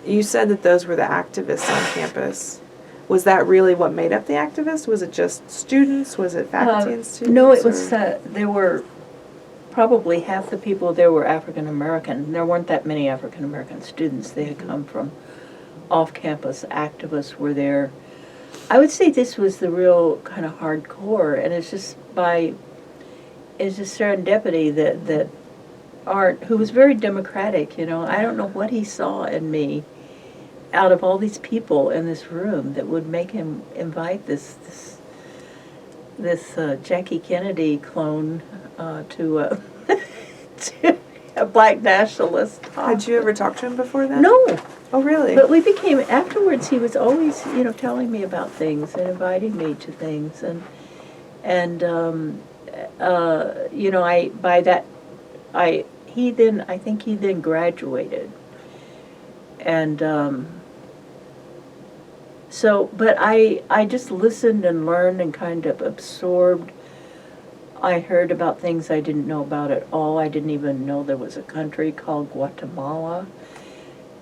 you said that those were the activists on campus. Was that really what made up the activists? Was it just students? Was it faculty and students? No, it was, there were probably half the people there were African American. There weren't that many African American students. They had come from off-campus. Activists were there. I would say this was the real kind of hardcore, and it's just serendipity that Art, who was very democratic, I don't know what he saw in me out of all these people in this room that would make him invite this Jackie Kennedy clone to a black nationalist. Had you ever talked to him before then? No. Oh, really? But we became, afterwards, he was always, telling me about things and inviting me to things. I think he then graduated. And but I just listened and learned and kind of absorbed. I heard about things I didn't know about at all. I didn't even know there was a country called Guatemala,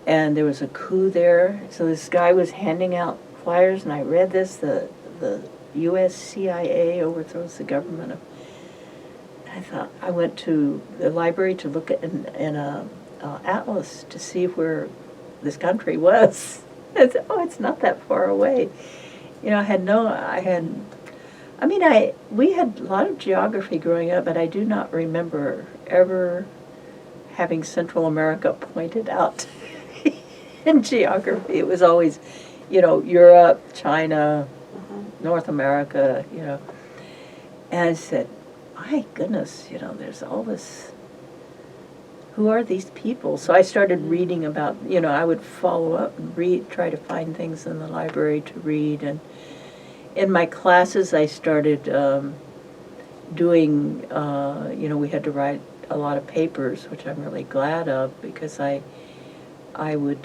and there was a coup there. So this guy was handing out flyers, and I read this, the U.S. CIA overthrows the government of. I thought, I went to the library to look at in a atlas to see where this country was. I said, oh, it's not that far away. You know, we had a lot of geography growing up, but I do not remember ever having Central America pointed out in geography. It was always, you know, Europe, China, North America, you know. And I said, my goodness, you know, there's all this, who are these people? So I started reading about, you know, I would follow up and try to find things in the library to read. And in my classes, I started doing, you know, we had to write a lot of papers, which I'm really glad of, because I would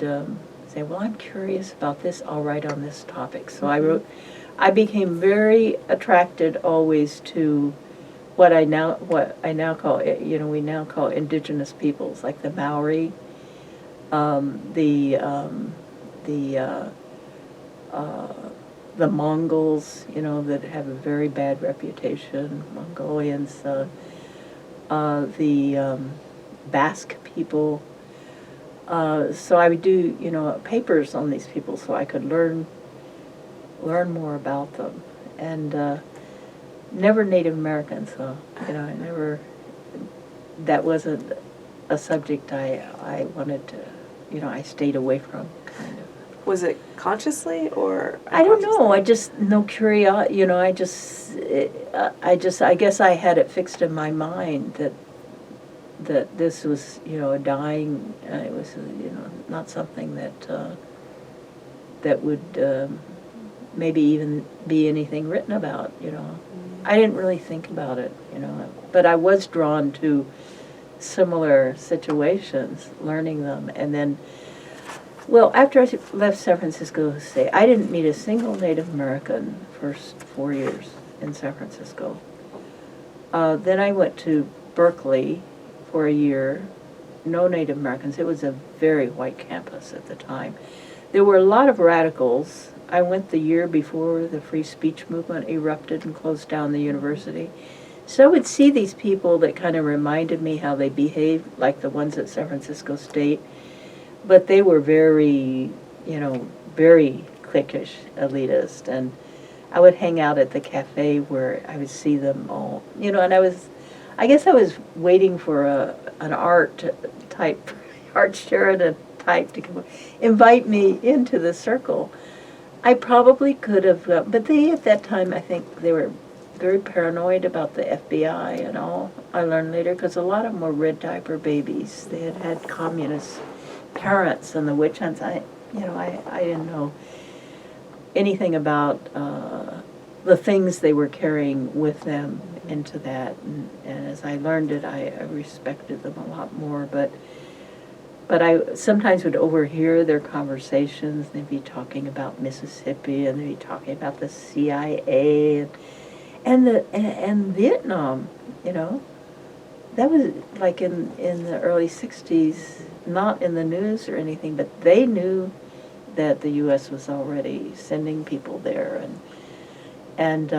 say, well, I'm curious about this, I'll write on this topic. So I became very attracted always to what I now call, you know, we now call indigenous peoples, like the Maori, the Mongols, you know, that have a very bad reputation, Mongolians, the Basque people. So I would do, you know, papers on these people so I could learn more about them. And never Native Americans, so, you know, that wasn't a subject I wanted to, you know, I stayed away from, kind of. Was it consciously or? I don't know, I just, no curiosity, you know, I guess I had it fixed in my mind that this was, you know, a dying, it was, you know, not something that would maybe even be anything written about, you know. I didn't really think about it, you know, but I was drawn to similar situations, learning them. And then, well, after I left San Francisco State, I didn't meet a single Native American first 4 years in San Francisco. Then I went to Berkeley for a year, no Native Americans. It was a very white campus at the time. There were a lot of radicals. I went the year before the free speech movement erupted and closed down the university. So I would see these people that kind of reminded me how they behaved, like the ones at San Francisco State, but they were very, you know, very cliquish, elitist. And I would hang out at the cafe where I would see them all, you know, and I guess I was waiting for an art Sheridan type to come invite me into the circle. I probably could have, but they, at that time, I think they were very paranoid about the FBI and all. I learned later, because a lot of them were red diaper babies. They had had communist parents and the witch hunts. I didn't know anything about the things they were carrying with them into that. And as I learned it, I respected them a lot more. But I sometimes would overhear their conversations. They'd be talking about Mississippi, and they'd be talking about the CIA and Vietnam. You know, that was like in the early '60s, not in the news or anything, but they knew that the U.S. was already sending people there, and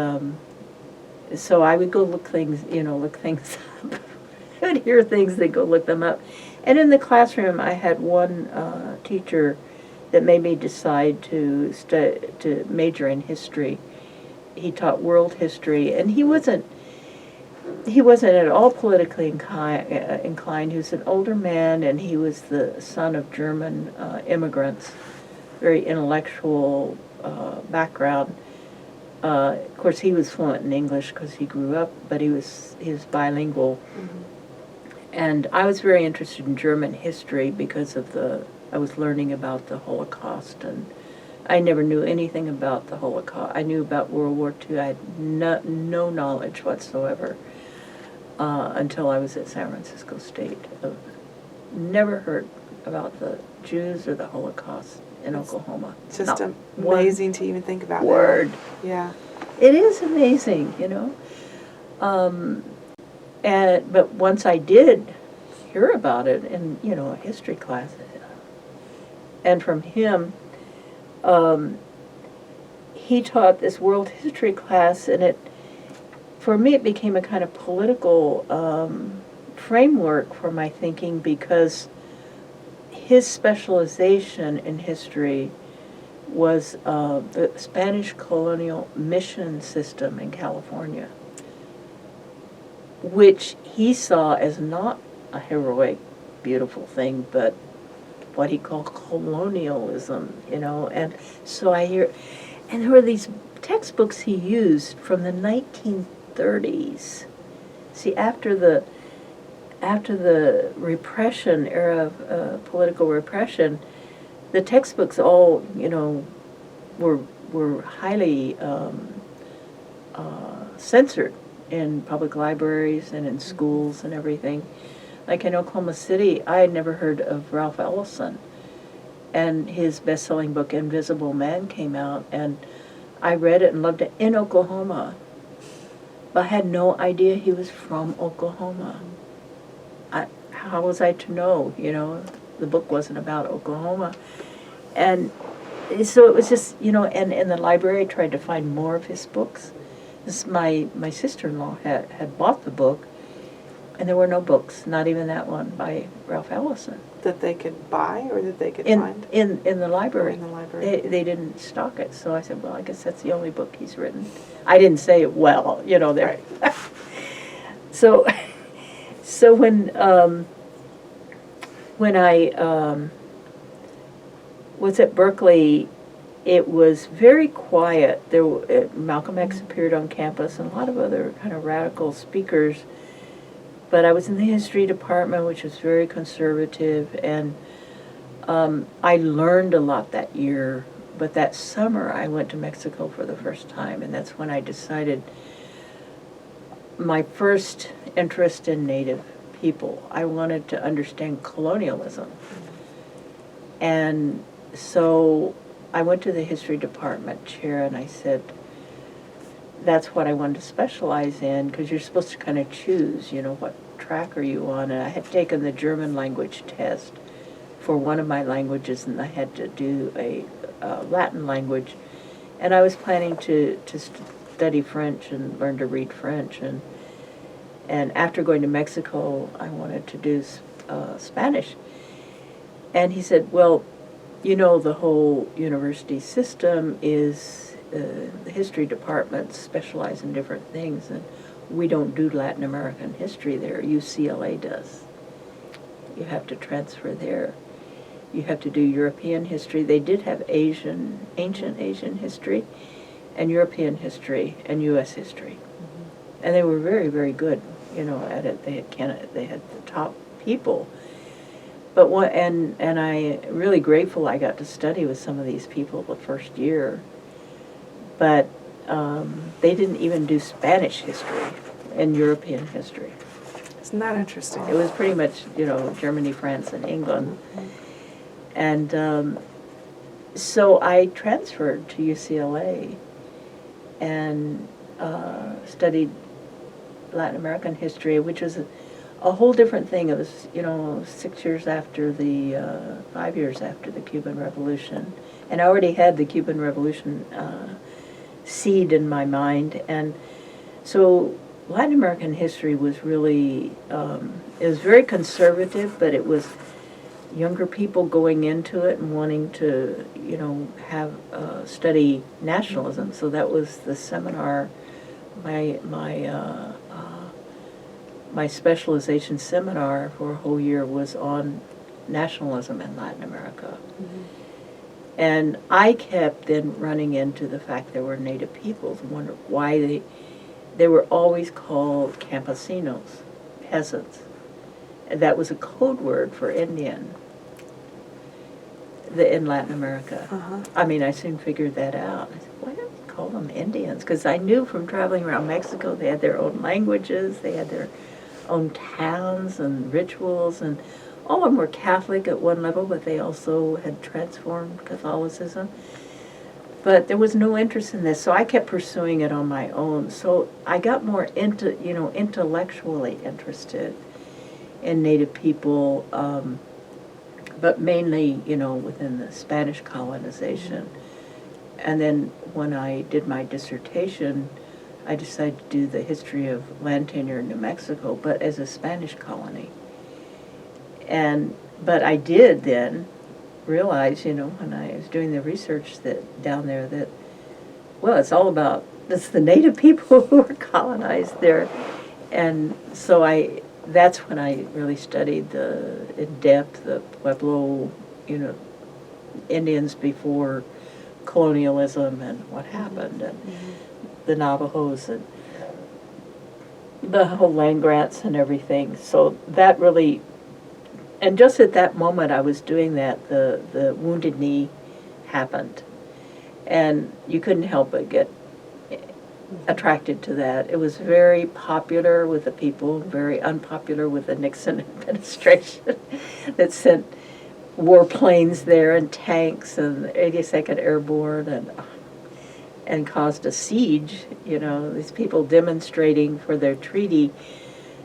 so I would go look things up. I would hear things, they'd go look them up. And in the classroom, I had one teacher that made me decide to major in history. He taught world history, and he wasn't at all politically inclined. He was an older man, and he was the son of German immigrants, very intellectual background. Of course, he was fluent in English because he grew up, but he was bilingual. Mm-hmm. And I was very interested in German history because of I was learning about the Holocaust, and I never knew anything about the Holocaust. I knew about World War II. I had no knowledge whatsoever until I was at San Francisco State. Never heard about the Jews or the Holocaust in Oklahoma. It's just Not amazing to even think about. word. That. Yeah. It is amazing, you know. But once I did hear about it in, you know, a history class, and from him, he taught this world history class, and for me, it became a kind of political framework for my thinking, because his specialization in history was the Spanish colonial mission system in California, which he saw as not a heroic, beautiful thing, but what he called colonialism, you know. And so and there were these textbooks he used from the 1930s. See, after the repression era of political repression, the textbooks all, you know, were highly censored in public libraries and in schools and everything. Like in Oklahoma City, I had never heard of Ralph Ellison, and his best-selling book Invisible Man came out, and I read it and loved it in Oklahoma, but I had no idea he was from Oklahoma. How was I to know, you know? The book wasn't about Oklahoma. And so it was just, you know, and in the library I tried to find more of his books. My sister-in-law had bought the book, and there were no books, not even that one by Ralph Ellison. That they could buy or that they could find? In the library. Or in the library. They didn't stock it, so I said, well, I guess that's the only book he's written. I didn't say it well, you know, there. Right. So when I was at Berkeley, it was very quiet. Malcolm X appeared on campus and a lot of other kind of radical speakers. But I was in the history department, which was very conservative, and I learned a lot that year. But that summer, I went to Mexico for the first time, and that's when I decided my first interest in Native people. I wanted to understand colonialism. And so I went to the history department chair, and I said, that's what I wanted to specialize in, because you're supposed to kind of choose, you know, what track are you on. And I had taken the German language test for one of my languages, and I had to do a Latin language. And I was planning to study French and learn to read French. And after going to Mexico, I wanted to do Spanish. And he said, well, you know, the whole university system is the history departments specialize in different things, and we don't do Latin American history there. UCLA does. You have to transfer there. You have to do European history. They did have ancient Asian history, and European history, and U.S. history. Mm-hmm. And they were very, very good, you know, at it. They had the top people. But and I'm really grateful I got to study with some of these people the first year. But they didn't even do Spanish history and European history. Isn't that interesting? It was pretty much, you know, Germany, France, and England. Mm-hmm. And so I transferred to UCLA and studied Latin American history, which was a whole different thing. It was, you know, 5 years after the Cuban Revolution. And I already had the Cuban Revolution seed in my mind. And so Latin American history was really, it was very conservative, but it was younger people going into it and wanting to, you know, have study nationalism. So that was the seminar, my specialization seminar for a whole year was on nationalism in Latin America. Mm-hmm. And I kept then running into the fact there were Native peoples and wondered why they were always called campesinos, peasants. And that was a code word for Indian in Latin America. Uh-huh. I mean, I soon figured that out. I said, why don't we call them Indians? Because I knew from traveling around Mexico they had their own languages, they had their own towns and rituals and all of them were Catholic at one level, but they also had transformed Catholicism. But there was no interest in this, so I kept pursuing it on my own. So I got more intellectually interested in Native people, but mainly, within the Spanish colonization. And then when I did my dissertation, I decided to do the history of land tenure in New Mexico, but as a Spanish colony. But I did then realize, when I was doing the research that down there, that, well, it's the Native people who were colonized there. And so that's when I really studied in depth the Pueblo, Indians before colonialism and what happened, and the Navajos and the whole land grants and everything. So that really, and just at that moment I was doing that, the Wounded Knee happened. And you couldn't help but get attracted to that. It was very popular with the people, very unpopular with the Nixon administration that sent warplanes there and tanks and 82nd Airborne and caused a siege, these people demonstrating for their treaty.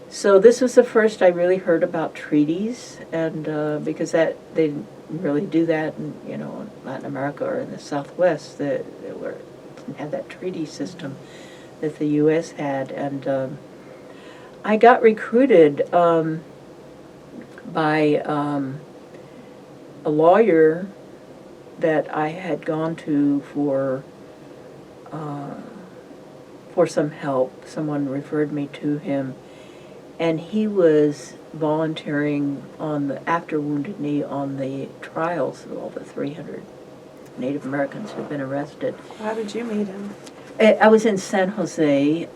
So this was the first I really heard about treaties, and because they didn't really do that in Latin America or in the Southwest. They didn't have that treaty system that the U.S. had, and I got recruited by a lawyer that I had gone to for some help. Someone referred me to him, and he was volunteering after Wounded Knee on the trials of all the 300 Native Americans who'd been arrested. How did you meet him? I was in San Jose.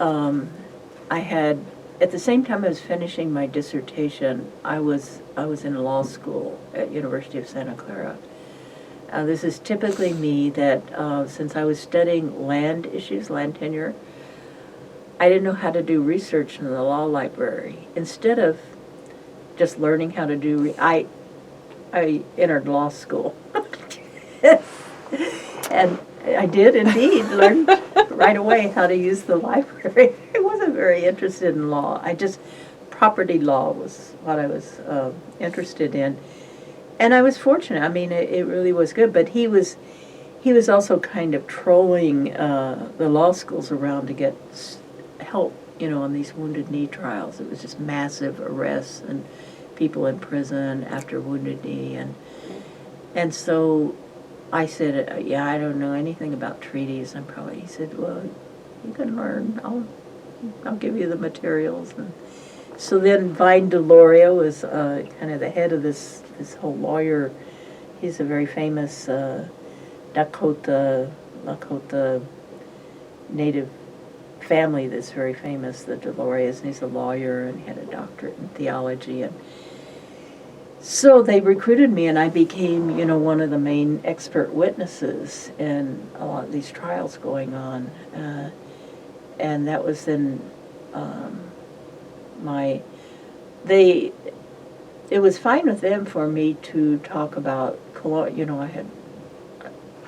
At the same time I was finishing my dissertation, I was in law school at University of Santa Clara. This is typically me that since I was studying land issues, land tenure, I didn't know how to do research in the law library. Instead of just learning how to do, I entered law school. And I did indeed learn right away how to use the library. I wasn't very interested in law. Property law was what I was interested in. And I was fortunate. I mean, it really was good. But he was also kind of trolling the law schools around to get help, on these Wounded Knee trials. It was just massive arrests and people in prison after Wounded Knee. And so I said, I don't know anything about treaties. He said, well, you can learn. I'll give you the materials. And so then Vine Deloria was kind of the head of this whole lawyer. He's a very famous Lakota Native family that's very famous, the Delorias, and he's a lawyer, and he had a doctorate in theology. And so they recruited me, and I became, one of the main expert witnesses in a lot of these trials going on. And that was then it was fine with them for me to talk about,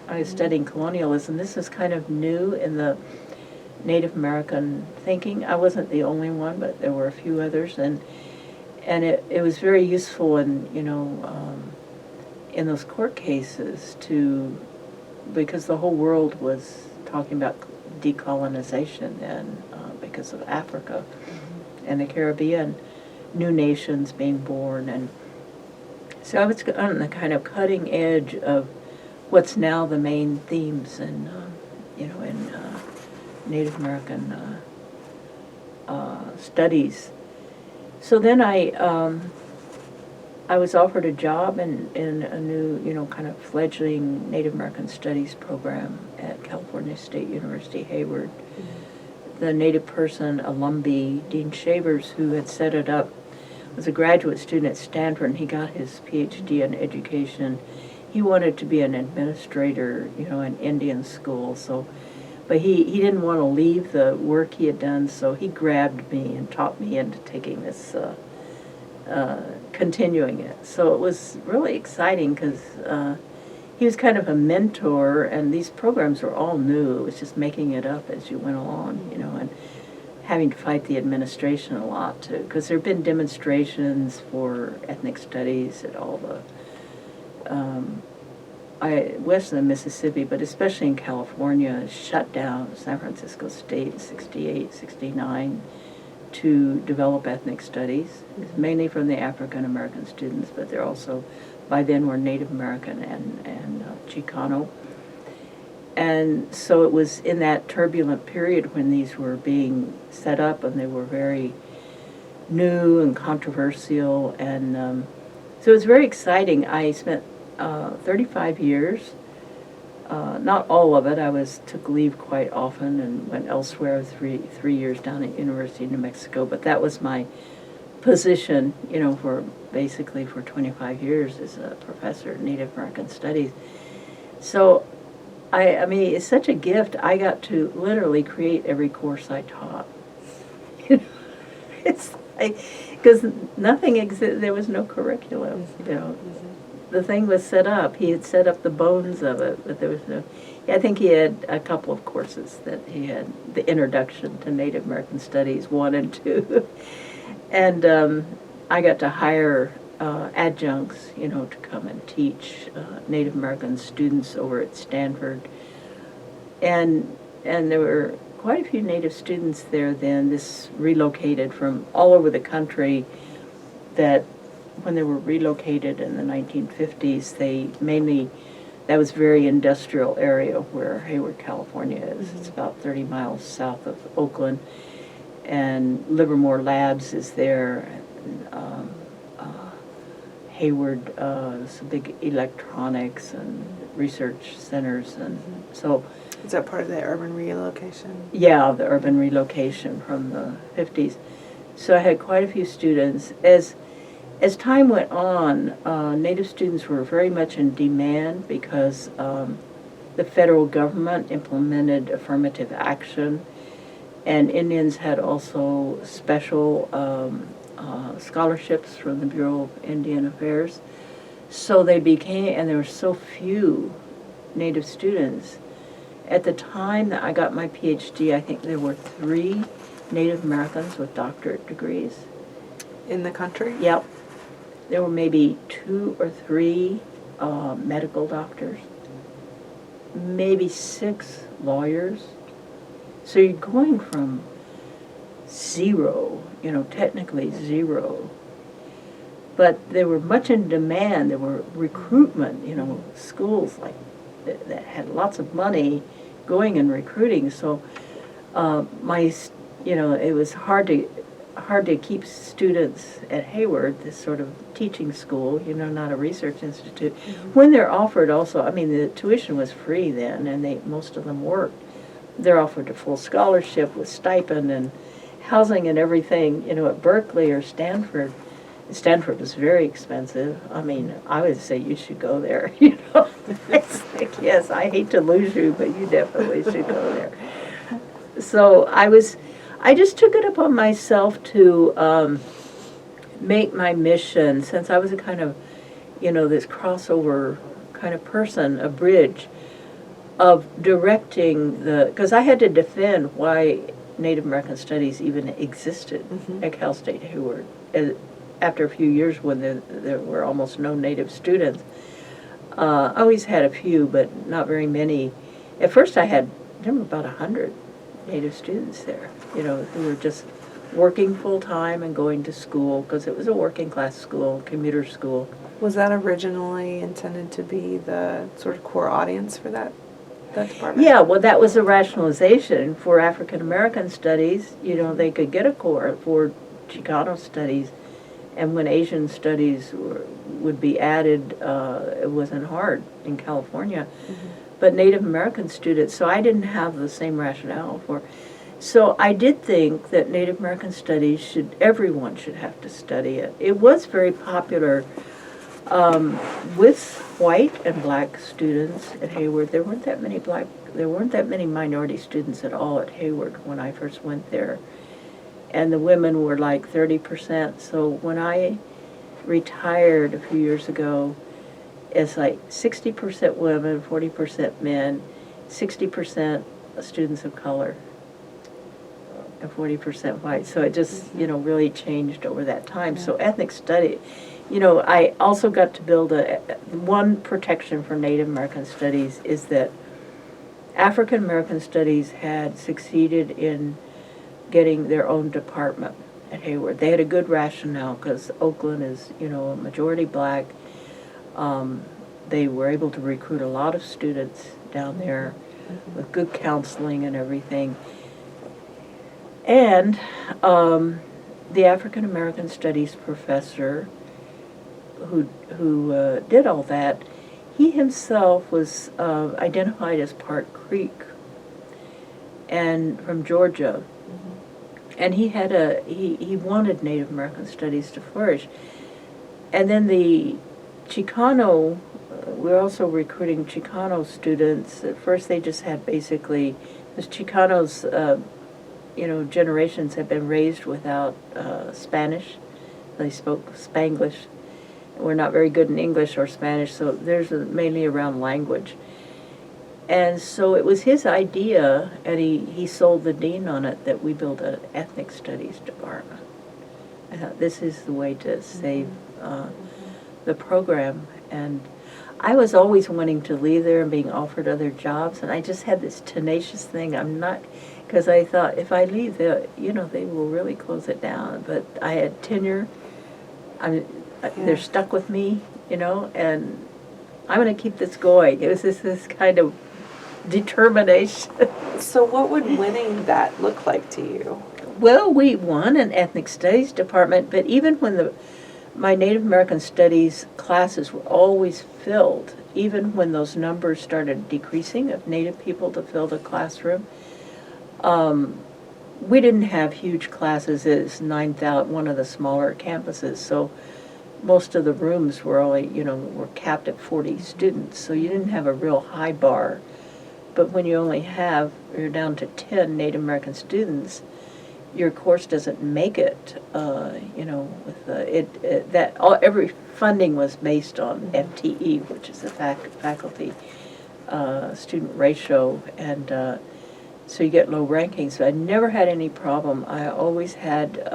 I was studying colonialism. This was kind of new in the Native American thinking. I wasn't the only one, but there were a few others, and it was very useful in those court cases because the whole world was talking about decolonization and because of Africa and the Caribbean, new nations being born, and so I was on the kind of cutting edge of what's now the main themes in Native American studies. So then I was offered a job in a new, kind of fledgling Native American Studies program at California State University, Hayward. The Native person, alumni, Dean Shavers, who had set it up, was a graduate student at Stanford, and he got his PhD in education. He wanted to be an administrator, in Indian school, but he didn't want to leave the work he had done, so he grabbed me and taught me into taking this continuing it. So it was really exciting because he was kind of a mentor, and these programs were all new. It was just making it up as you went along, and having to fight the administration a lot too, because there have been demonstrations for ethnic studies at all the west of the Mississippi, but especially in California, shut down San Francisco State in 68, 69 to develop ethnic studies. It's mainly from the African American students, but they're also, by then, were Native American and Chicano. And so it was in that turbulent period when these were being set up, and they were very new and controversial, and so it was very exciting. I spent 35 years, not all of it. I took leave quite often and went elsewhere. 3 years down at University of New Mexico, but that was my position, for basically for 25 years as a professor of Native American Studies. So, I mean, it's such a gift. I got to literally create every course I taught. It's like, because nothing existed. There was no curriculum. The thing was set up. He had set up the bones of it, but there was no. I think he had a couple of courses that he had. The Introduction to Native American Studies 1 and 2, and I got to hire adjuncts, to come and teach Native American students over at Stanford, and there were quite a few Native students there then. This relocated from all over the country. That when they were relocated in the 1950s, that was very industrial area where Hayward, California is. Mm-hmm. It's about 30 miles south of Oakland, and Livermore Labs is there. Hayward, some big electronics and research centers, and so. Is that part of the urban relocation? Yeah, the urban relocation from the 50s. So I had quite a few students. As time went on, Native students were very much in demand because the federal government implemented affirmative action, and Indians had also special scholarships from the Bureau of Indian Affairs. So they became, and there were so few Native students. At the time that I got my PhD, I think there were 3 Native Americans with doctorate degrees. In the country? Yep. There were maybe 2 or 3 medical doctors, maybe 6 lawyers. So you're going from 0, technically 0. But they were much in demand. There were recruitment, schools like that had lots of money going and recruiting. So it was hard to keep students at Hayward, this sort of teaching school, not a research institute. Mm-hmm. When they're offered also, I mean, the tuition was free then, and most of them worked. They're offered a full scholarship with stipend and housing and everything, at Berkeley or Stanford. Stanford was very expensive. I mean, I would say you should go there, It's like, yes, I hate to lose you, but you definitely should go there. So I just took it upon myself to make my mission, since I was a kind of, this crossover kind of person, a bridge of directing because I had to defend why Native American Studies even existed at Cal State Hayward. After a few years when there were almost no Native students. I always had a few, but not very many. At first there were about 100 Native students there, who were just working full-time and going to school, because it was a working-class school, commuter school. Was that originally intended to be the sort of core audience for that department? Yeah, well, that was a rationalization for African American studies. They could get a core for Chicano studies, and when Asian studies would be added, it wasn't hard in California. Mm-hmm. But Native American students, so I didn't have the same rationale for. So I did think that Native American studies everyone should have to study it. It was very popular with white and black students at Hayward. There weren't that many minority students at all at Hayward when I first went there. And the women were like 30%. So when I retired a few years ago, it's like 60% women, 40% men, 60% students of color, and 40% white. So it just, really changed over that time. So ethnic study, I also got to build one protection for Native American studies is that African American studies had succeeded in getting their own department at Hayward. They had a good rationale because Oakland is, a majority black. They were able to recruit a lot of students down there with good counseling and everything. And the African American Studies professor who did all that, he himself was identified as part Creek and from Georgia. And he had he wanted Native American Studies to flourish. And then the Chicano, we're also recruiting Chicano students. At first they just had basically, because Chicanos, generations have been raised without Spanish. They spoke Spanglish. We're not very good in English or Spanish, so there's mainly around language. And so it was his idea, and he sold the dean on it, that we build an ethnic studies department. I thought this is the way to save the program. And I was always wanting to leave there and being offered other jobs, and I just had this tenacious thing. I'm not, because I thought if I leave, they will really close it down. But I had tenure. They're stuck with me, and I'm going to keep this going. It was this kind of determination. So what would winning that look like to you? Well, we won an ethnic studies department, but even when my Native American Studies classes were always filled, even when those numbers started decreasing of Native people to fill the classroom, we didn't have huge classes. It's 9,000, one of the smaller campuses, so most of the rooms were only, were capped at 40 students, so you didn't have a real high bar. But when you're down to 10 Native American students, your course doesn't make it, every funding was based on FTE, which is the faculty student ratio, and so you get low rankings. So I never had any problem. I always had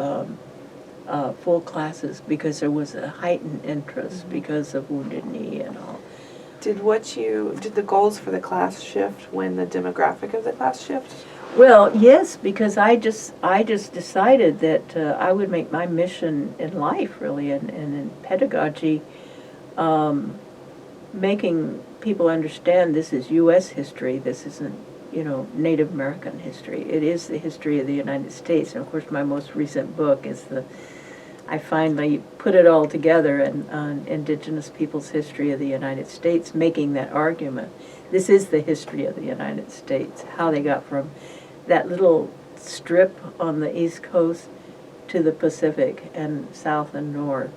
full classes because there was a heightened interest because of Wounded Knee and all. Did the goals for the class shift when the demographic of the class shift? Well, yes, because I just decided that I would make my mission in life, really, and in pedagogy, making people understand this is U.S. history. This isn't, Native American history. It is the history of the United States. And of course, my most recent book is I finally put it all together on Indigenous Peoples' history of the United States, making that argument. This is the history of the United States, how they got from that little strip on the East Coast to the Pacific and South and North.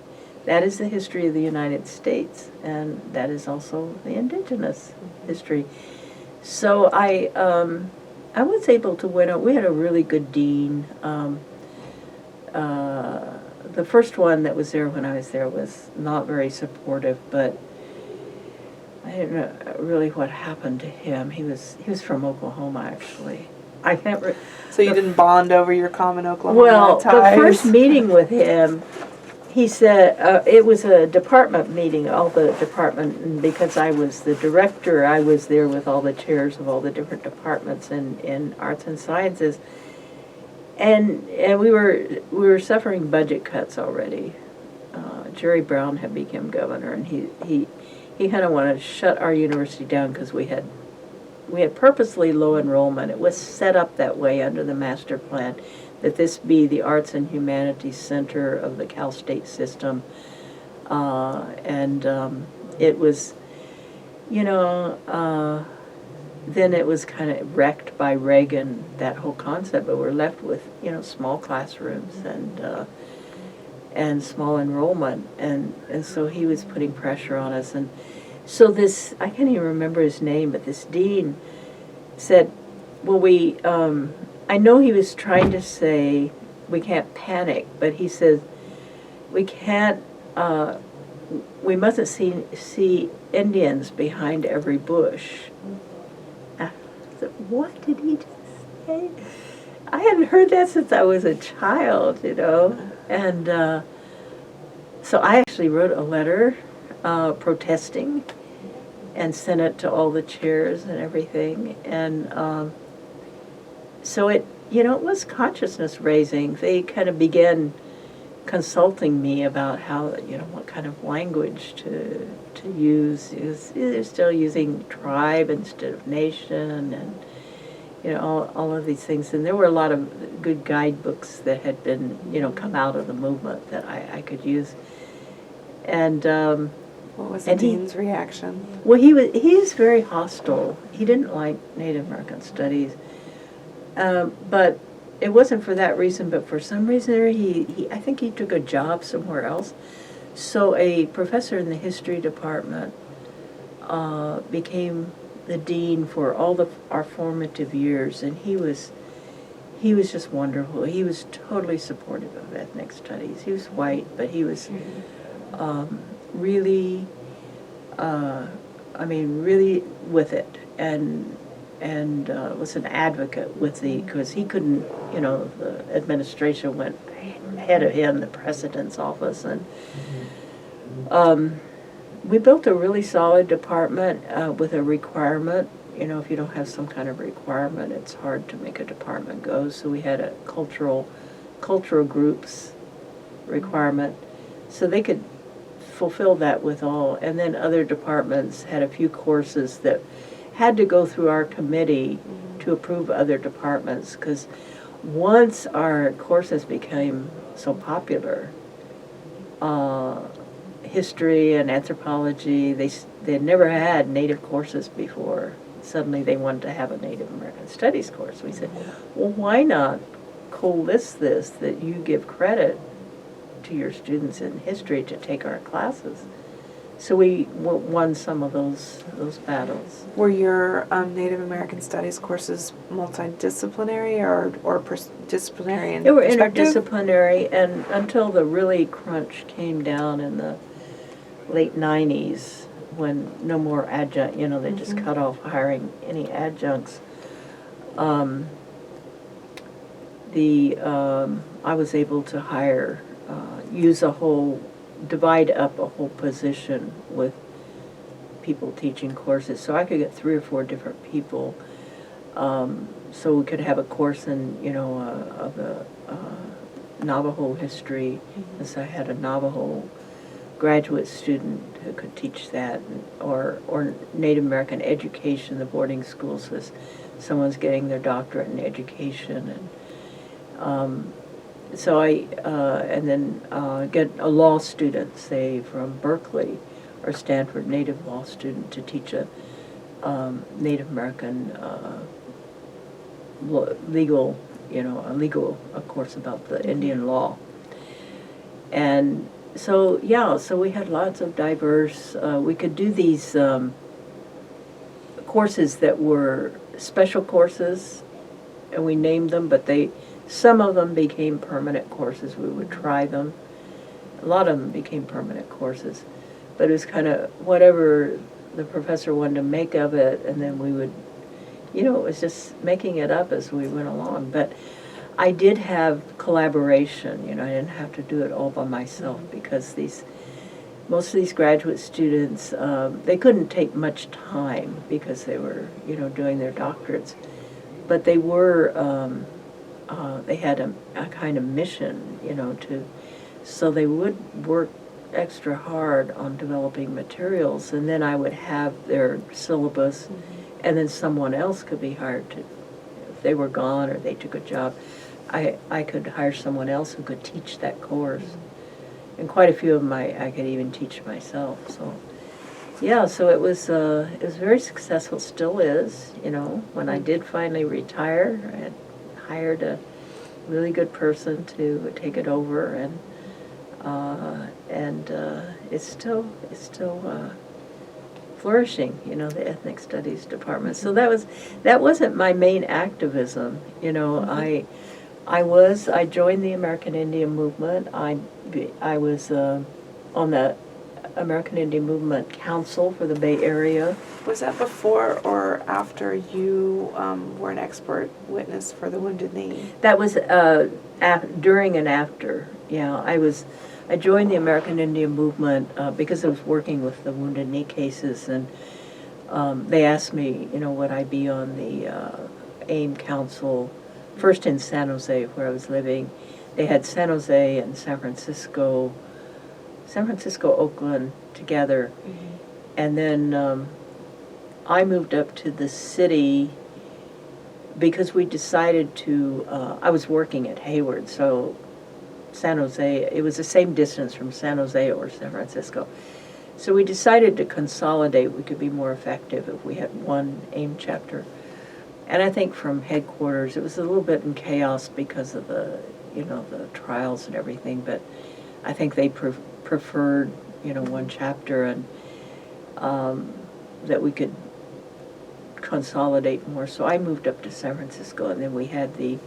That is the history of the United States, and that is also the Indigenous history. So I was able to win out. We had a really good dean. The first one that was there when I was there was not very supportive, but I don't know really what happened to him. He was from Oklahoma, actually. I can't. So you didn't bond over your common Oklahoma ties? The first meeting with him, he said it was a department meeting, all the department, and because I was the director, I was there with all the chairs of all the different departments in arts and sciences. And we were suffering budget cuts already. Jerry Brown had become governor, and he kind of wanted to shut our university down because we had purposely low enrollment. It was set up that way under the master plan, that this be the Arts and Humanities Center of the Cal State system, and it was, then it was kind of wrecked by Reagan, that whole concept, but we're left with, small classrooms and small enrollment, and so he was putting pressure on us. And so this, I can't even remember his name, but this dean said, well, I know he was trying to say we can't panic, but he said we can't we mustn't see Indians behind every bush. I said, what did he just say? I hadn't heard that since I was a child, and so I actually wrote a letter protesting and sent it to all the chairs and everything, and so it was consciousness raising. They kind of began consulting me about how, what kind of language to use. They're still using tribe instead of nation, and all of these things. And there were a lot of good guidebooks that had been come out of the movement that I could use. And what was the dean's reaction? Well, he was very hostile. He didn't like Native American studies, but it wasn't for that reason, but for some reason I think he took a job somewhere else. So a professor in the history department became the dean for all our formative years, and he was just wonderful. He was totally supportive of ethnic studies. He was white, but he was really, really with it, and was an advocate because he couldn't, the administration went ahead of him, the president's office, and we built a really solid department with a requirement. If you don't have some kind of requirement, it's hard to make a department go. So we had a cultural groups requirement, so they could fulfill that with all. And then other departments had a few courses that had to go through our committee to approve other departments, because once our courses became so popular, history and anthropology, they had never had Native courses before. Suddenly they wanted to have a Native American Studies course. We said, well, why not co-list this, that you give credit to your students in history to take our classes? So we won some of those battles. Were your Native American Studies courses multidisciplinary or disciplinary in They were perspective? interdisciplinary, and until the really crunch came down in the late 90s, when no more adjunct, they just cut off hiring any adjuncts. I was able to divide up a whole position with people teaching courses, so I could get 3 or 4 different people. So we could have a course in, of the Navajo history, and so I had a Navajo graduate student who could teach that, or Native American education, the boarding schools, as someone's getting their doctorate in education, and so and then get a law student, say from Berkeley or Stanford, Native law student to teach a Native American legal, a course about the Indian law. And so we had lots of diverse, we could do these courses that were special courses, and we named them, but some of them became permanent courses. We would try them. A lot of them became permanent courses, but it was kind of whatever the professor wanted to make of it, and then we would, it was just making it up as we went along. But I did have collaboration, I didn't have to do it all by myself, because most of these graduate students, they couldn't take much time because they were, doing their doctorates, but they were, they had a kind of mission, so they would work extra hard on developing materials, and then I would have their syllabus, and then someone else could be hired to, if they were gone or they took a job, I could hire someone else who could teach that course. And quite a few of them I could even teach myself. So so it was very successful, still is, When I did finally retire, I had hired a really good person to take it over, and it's still flourishing, the ethnic studies department. So that wasn't my main activism, I joined the American Indian movement. I was on on the American Indian Movement Council for the Bay Area. Was that before or after you were an expert witness for the Wounded Knee? That was during and after. Yeah, I joined the American Indian Movement because I was working with the Wounded Knee cases, and they asked me, would I be on the AIM Council, first in San Jose, where I was living. They had San Jose and San Francisco, Oakland together, and then I moved up to the city because we decided to, I was working at Hayward, so San Jose, it was the same distance from San Jose or San Francisco. So we decided to consolidate. We could be more effective if we had one AIM chapter. And I think from headquarters, it was a little bit in chaos because of the trials and everything, but I think they preferred, one chapter, and that we could consolidate more. So I moved up to San Francisco, and then we had the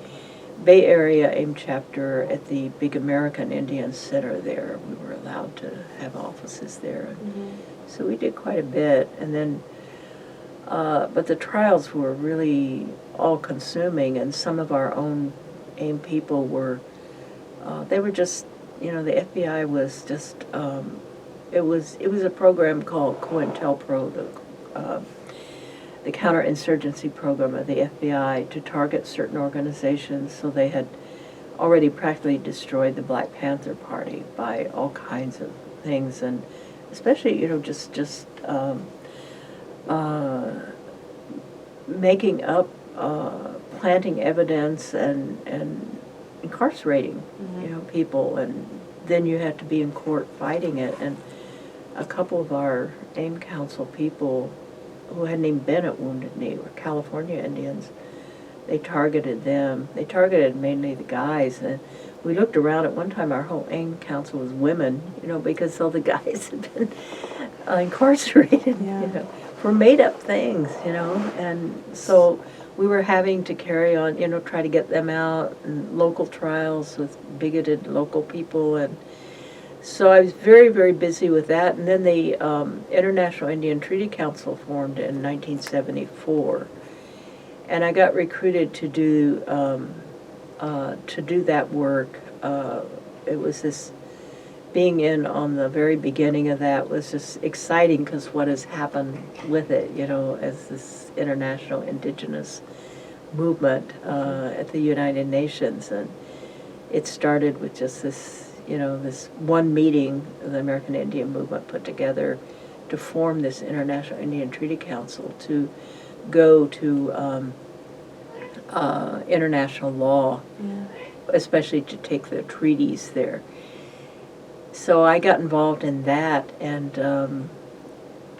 Bay Area AIM chapter at the big American Indian Center there. We were allowed to have offices there. So we did quite a bit, and then but the trials were really all-consuming, and some of our own AIM people were, they were just, the FBI was just, it was a program called COINTELPRO, the counterinsurgency program of the FBI, to target certain organizations. So they had already practically destroyed the Black Panther Party by all kinds of things, and especially, just making up, planting evidence and incarcerating, people, and then you had to be in court fighting it. And a couple of our AIM Council people who hadn't even been at Wounded Knee were California Indians. They targeted them. They targeted mainly the guys. And we looked around at one time, our whole AIM Council was women, because all the guys had been incarcerated, for made-up things, and so we were having to carry on, try to get them out, and local trials with bigoted local people, and so I was very, very busy with that. And then the International Indian Treaty Council formed in 1974, and I got recruited to do that work. It was this, being in on the very beginning of that was just exciting, because what has happened with it, as this international indigenous movement at the United Nations. And it started with just this, this one meeting the American Indian Movement put together to form this International Indian Treaty Council to go to international law, especially to take the treaties there. So I got involved in that, and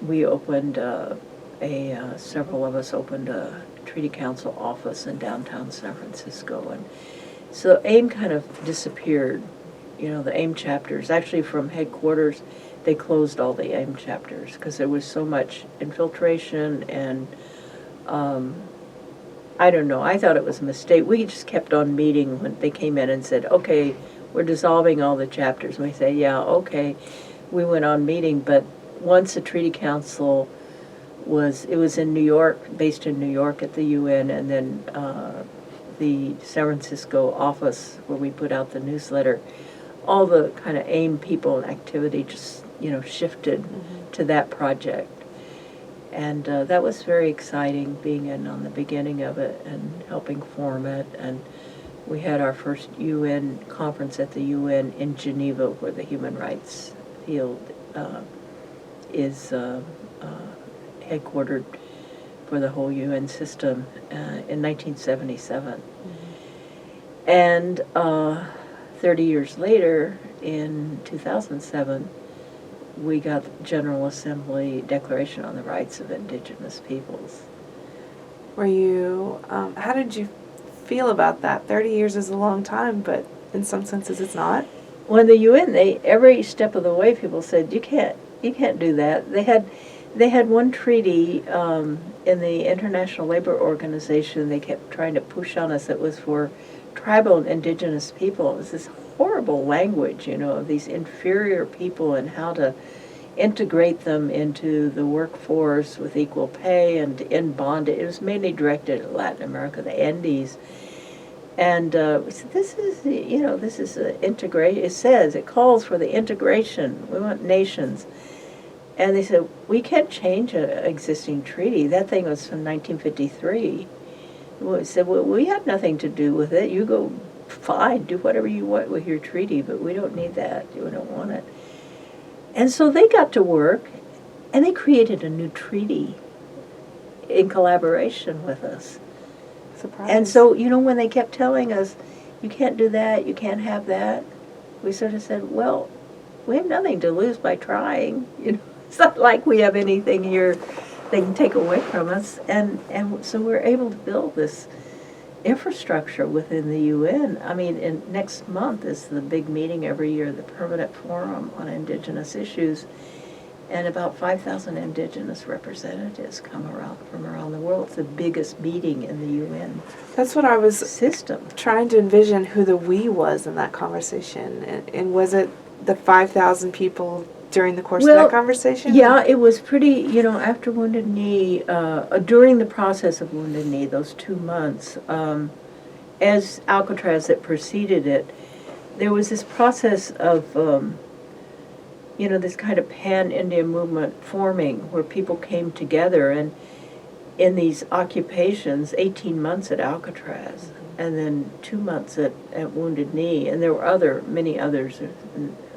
we opened several of us opened a Treaty Council office in downtown San Francisco. And so AIM kind of disappeared. The AIM chapters, actually from headquarters, they closed all the AIM chapters because there was so much infiltration, and I don't know, I thought it was a mistake. We just kept on meeting when they came in and said, okay, we're dissolving all the chapters. And we say, yeah, okay. We went on meeting, but once the Treaty Council it was in New York, based in New York at the UN, and then the San Francisco office where we put out the newsletter, all the kind of AIM people and activity just, shifted to that project. And that was very exciting, being in on the beginning of it and helping form it. And we had our first UN conference at the UN in Geneva, where the human rights field is headquartered for the whole UN system in 1977. And 30 years later, in 2007, we got the General Assembly Declaration on the Rights of Indigenous Peoples. Were you, how did you feel about that? 30 years is a long time, but in some senses it's not. When the UN, every step of the way, people said, you can't do that. They had one treaty in the International Labor Organization. They kept trying to push on us. It was for tribal and indigenous people. It was this horrible language, of these inferior people and how to integrate them into the workforce with equal pay and to end bondage. It was mainly directed at Latin America, the Andes. And we said, this is it calls for the integration. We want nations. And they said, we can't change an existing treaty. That thing was from 1953. We said, well, we had nothing to do with it. You go, fine, do whatever you want with your treaty, but we don't need that. We don't want it. And so they got to work, and they created a new treaty in collaboration with us. Surprise. And so, when they kept telling us, you can't do that, you can't have that, we sort of said, well, we have nothing to lose by trying. It's not like we have anything here they can take away from us. And so we're able to build this infrastructure within the UN. I mean, next month is the big meeting every year, the Permanent Forum on Indigenous Issues, and about 5,000 Indigenous representatives come from around the world. It's the biggest meeting in the UN That's what I was system. trying to envision who the we was in that conversation. And was it the 5,000 people during the course of that conversation? Yeah, it was pretty, after Wounded Knee, during the process of Wounded Knee, those 2 months, as Alcatraz that preceded it, there was this process of, this kind of pan-India movement forming where people came together and in these occupations, 18 months at Alcatraz, and then 2 months at Wounded Knee, and there were many others,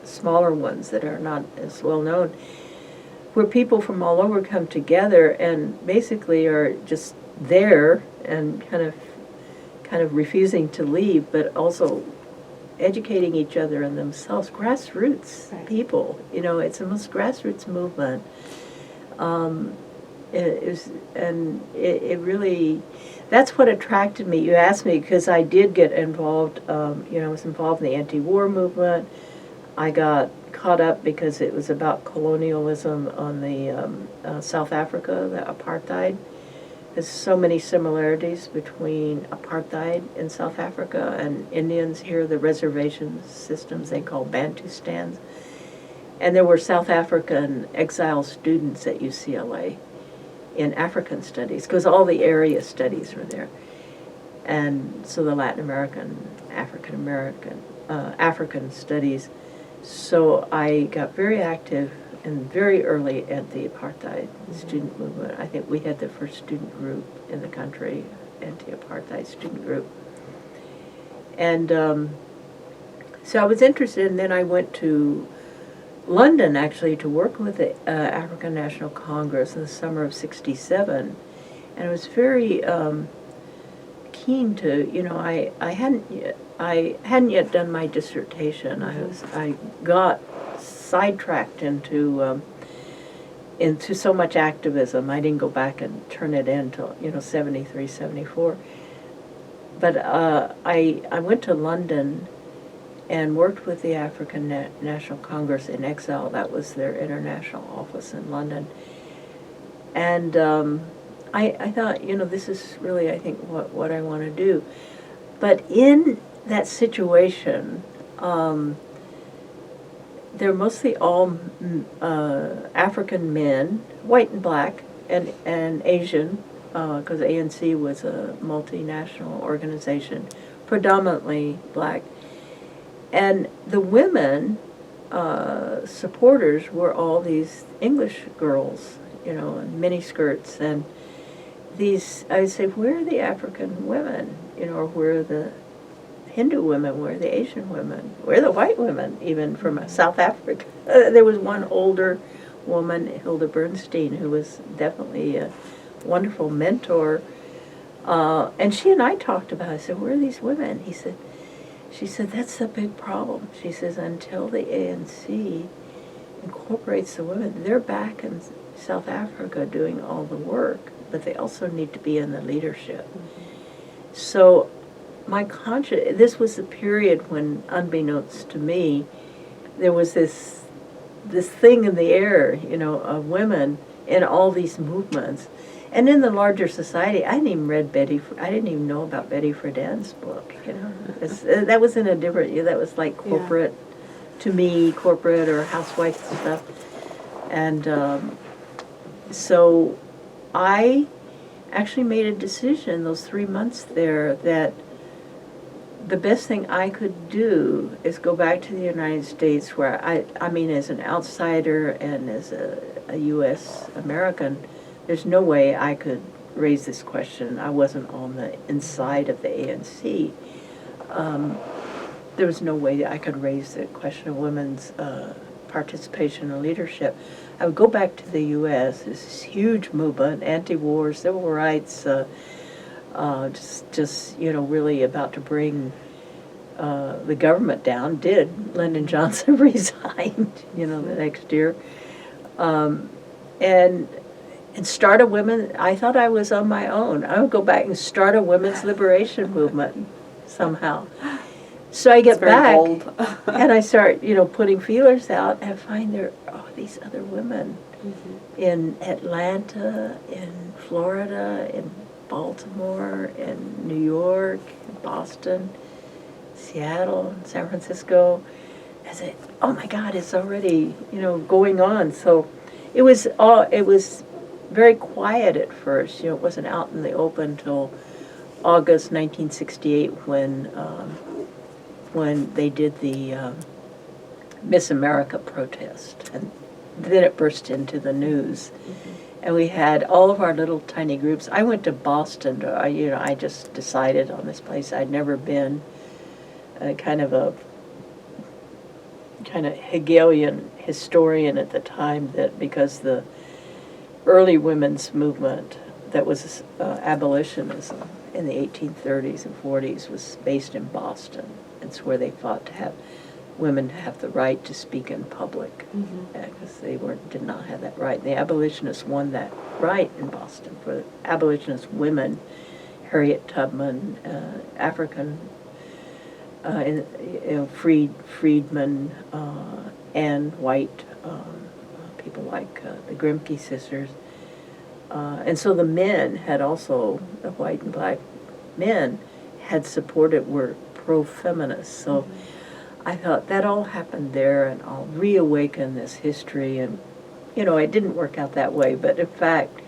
smaller ones that are not as well known, where people from all over come together and basically are just there and kind of refusing to leave, but also educating each other and themselves. Grassroots people, it's the most grassroots movement. It really, that's what attracted me. You asked me because I did get involved. I was involved in the anti-war movement. I got caught up because it was about colonialism on the South Africa, the apartheid. There's so many similarities between apartheid in South Africa and Indians here, the reservation systems they call Bantustans. And there were South African exile students at UCLA in African studies, because all the area studies were there. And so the Latin American, African American, African studies. So I got very active and very early at the apartheid student movement. I think we had the first student group in the country, anti-apartheid student group. And so I was interested, and then I went to London, actually, to work with the African National Congress in the summer of '67. And I was very keen to, I hadn't yet done my dissertation. I got sidetracked into so much activism. I didn't go back and turn it in until 73, 74. But I went to London and worked with the African National Congress in exile. That was their international office in London. And I thought, this is really, I think, what I want to do. But in that situation, they're mostly all African men, white and black, and Asian, because ANC was a multinational organization, predominantly black. And the women supporters were all these English girls, in miniskirts, and these, I would say, where are the African women, or where are the Hindu women, where are the Asian women, where are the white women, even from South Africa? There was one older woman, Hilda Bernstein, who was definitely a wonderful mentor, and she and I talked about it. I said, where are these women? She said, that's the big problem. She says, until the ANC incorporates the women, they're back in South Africa doing all the work, but they also need to be in the leadership. Mm-hmm. So this was the period when, unbeknownst to me, there was this thing in the air, of women in all these movements. And in the larger society, I hadn't even read I didn't even know about Betty Friedan's book, you know. That was in a different, that was like corporate, to me, corporate or housewife stuff. And so I actually made a decision those 3 months there that the best thing I could do is go back to the United States where I mean, as an outsider and as a U.S. American, there's no way I could raise this question. I wasn't on the inside of the ANC. There was no way I could raise the question of women's participation in leadership. I would go back to the U.S. There's this huge movement, anti-war, civil rights, just you know, really about to bring the government down. Lyndon Johnson resigned, you know, the next year, and start a women. I thought I was on my own. I would go back and start a women's liberation movement somehow. So I get back, and I start, you know, putting feelers out, and I find there are these other women in Atlanta, in Florida, in Baltimore, in New York, in Boston, Seattle, San Francisco. I said, oh my God, it's already, you know, going on. So it was very quiet at first. You know, it wasn't out in the open until August 1968 when they did the Miss America protest, and then it burst into the news. And we had all of our little tiny groups. I went to Boston. I just decided on this place I'd never been. Kind of Hegelian historian at the time, that because the early women's movement that was abolitionism in the 1830s and 40s was based in Boston. It's where they fought to have women have the right to speak in public, because they did not have that right. The abolitionists won that right in Boston. For abolitionist women, Harriet Tubman, African, freedmen, and white people like the Grimke sisters, and so the men had also, the white and black men had supported, were pro-feminist. So I thought that all happened there, and I'll reawaken this history. And you know, it didn't work out that way, but in fact,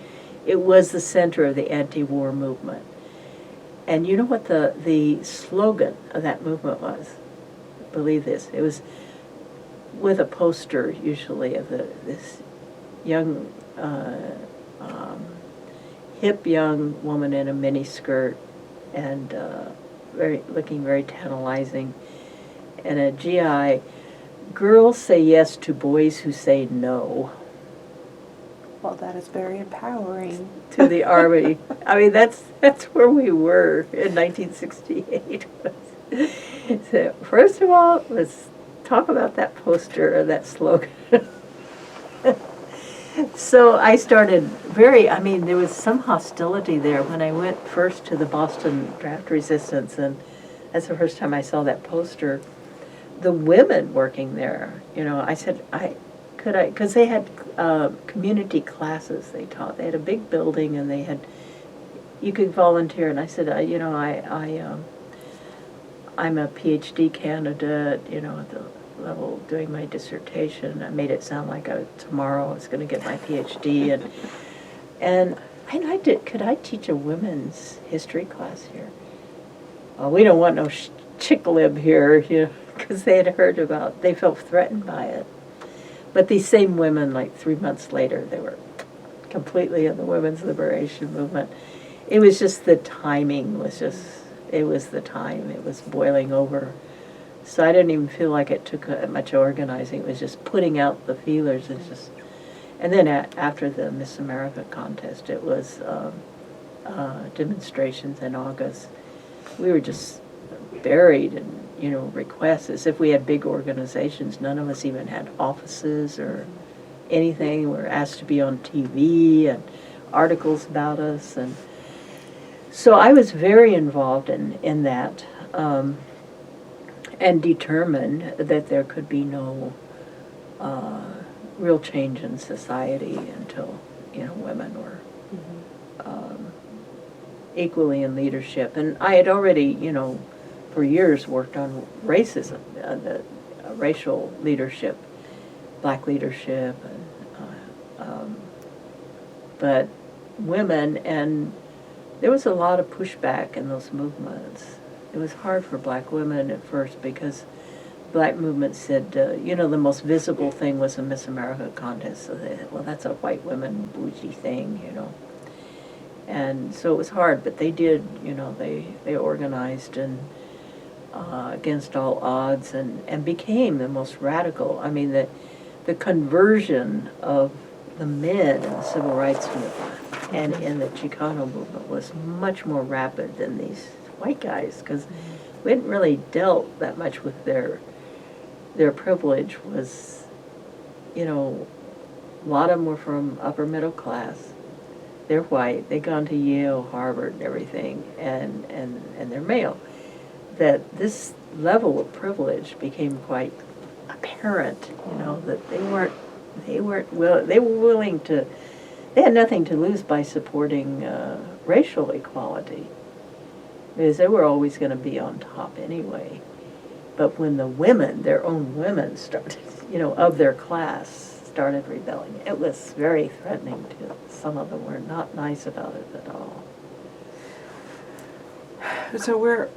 it was the center of the anti-war movement. And you know what the slogan of that movement was? Believe this. It was with a poster, usually, of this young, hip young woman in a mini skirt, and looking very tantalizing, and a GI, girls say yes to boys who say no. Well, that is very empowering. To the Army. I mean, that's where we were in 1968. So, first of all, let's talk about that poster or that slogan. So I started there was some hostility there when I went first to the Boston Draft Resistance, and that's the first time I saw that poster. The women working there, you know, I said, because they had community classes they taught. They had a big building, and you could volunteer. And I said, I'm a PhD candidate, you know, at the level doing my dissertation. I made it sound like tomorrow I was going to get my PhD, and could I teach a women's history class here? We don't want no chick lib here, you know, because they felt threatened by it. But these same women, like 3 months later, they were completely in the women's liberation movement. It was just the timing it was the time. It was boiling over. So I didn't even feel like it took much organizing. It was just putting out the feelers. And then after the Miss America contest, it was demonstrations in August. We were just buried in, you know, requests. As if we had big organizations. None of us even had offices or anything. We were asked to be on TV and articles about us. And so I was very involved in that, and determined that there could be no real change in society until, you know, women were equally in leadership. And I had already, for years worked on racism, the racial leadership, black leadership, but women, and there was a lot of pushback in those movements. It was hard for black women at first because black movement said, the most visible thing was a Miss America contest. So they said, well, that's a white women bougie thing, And so it was hard, but they did, they organized and against all odds and became the most radical. I mean, the conversion of the men in the civil rights movement and in the Chicano movement was much more rapid than these white guys, because we hadn't really dealt that much with their privilege. Was, a lot of them were from upper middle class. They're white, they'd gone to Yale, Harvard, and everything, and they're male. That this level of privilege became quite apparent, that they were willing to, they had nothing to lose by supporting racial equality, because they were always going to be on top anyway. But when the women, their own women started, of their class, started rebelling, it was very threatening to some of them. Were not nice about it at all. So we're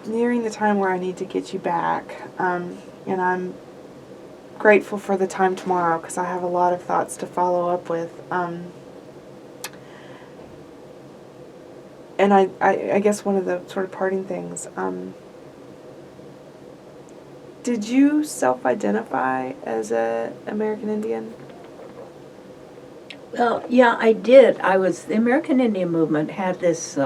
nearing the time where I need to get you back, and I'm grateful for the time tomorrow because I have a lot of thoughts to follow up with. And I guess one of the sort of parting things, did you self-identify as a American Indian? Well, yeah, I did. The American Indian movement had this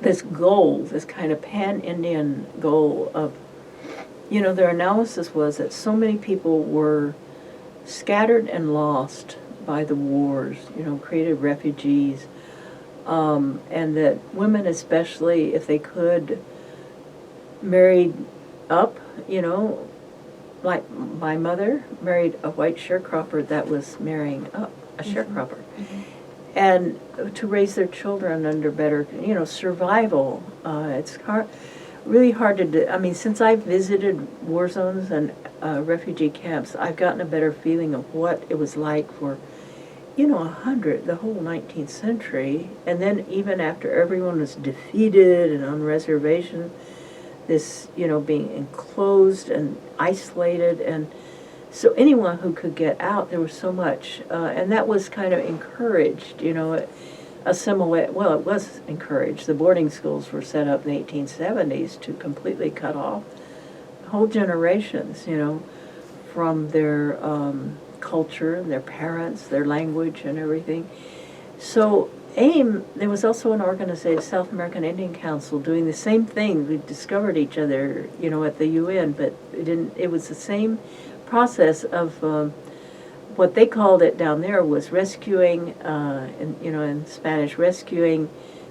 this goal, this kind of pan-Indian goal of, their analysis was that so many people were scattered and lost by the wars, created refugees, and that women especially, if they could, married up, like my mother married a white sharecropper that was marrying up a sharecropper. Mm-hmm. And to raise their children under better, survival. It's really hard to do. I mean, since I've visited war zones and refugee camps, I've gotten a better feeling of what it was like for, the whole 19th century. And then even after everyone was defeated and on reservation, this, being enclosed and isolated, and so anyone who could get out, there was so much, and that was kind of encouraged, assimilate. Well, it was encouraged. The boarding schools were set up in the 1870s to completely cut off whole generations, from their culture and their parents, their language and everything. So AIM, there was also an organization, South American Indian Council, doing the same thing. We discovered each other, at the UN, but it was the same process of what they called it down there was rescuing, in Spanish, rescuing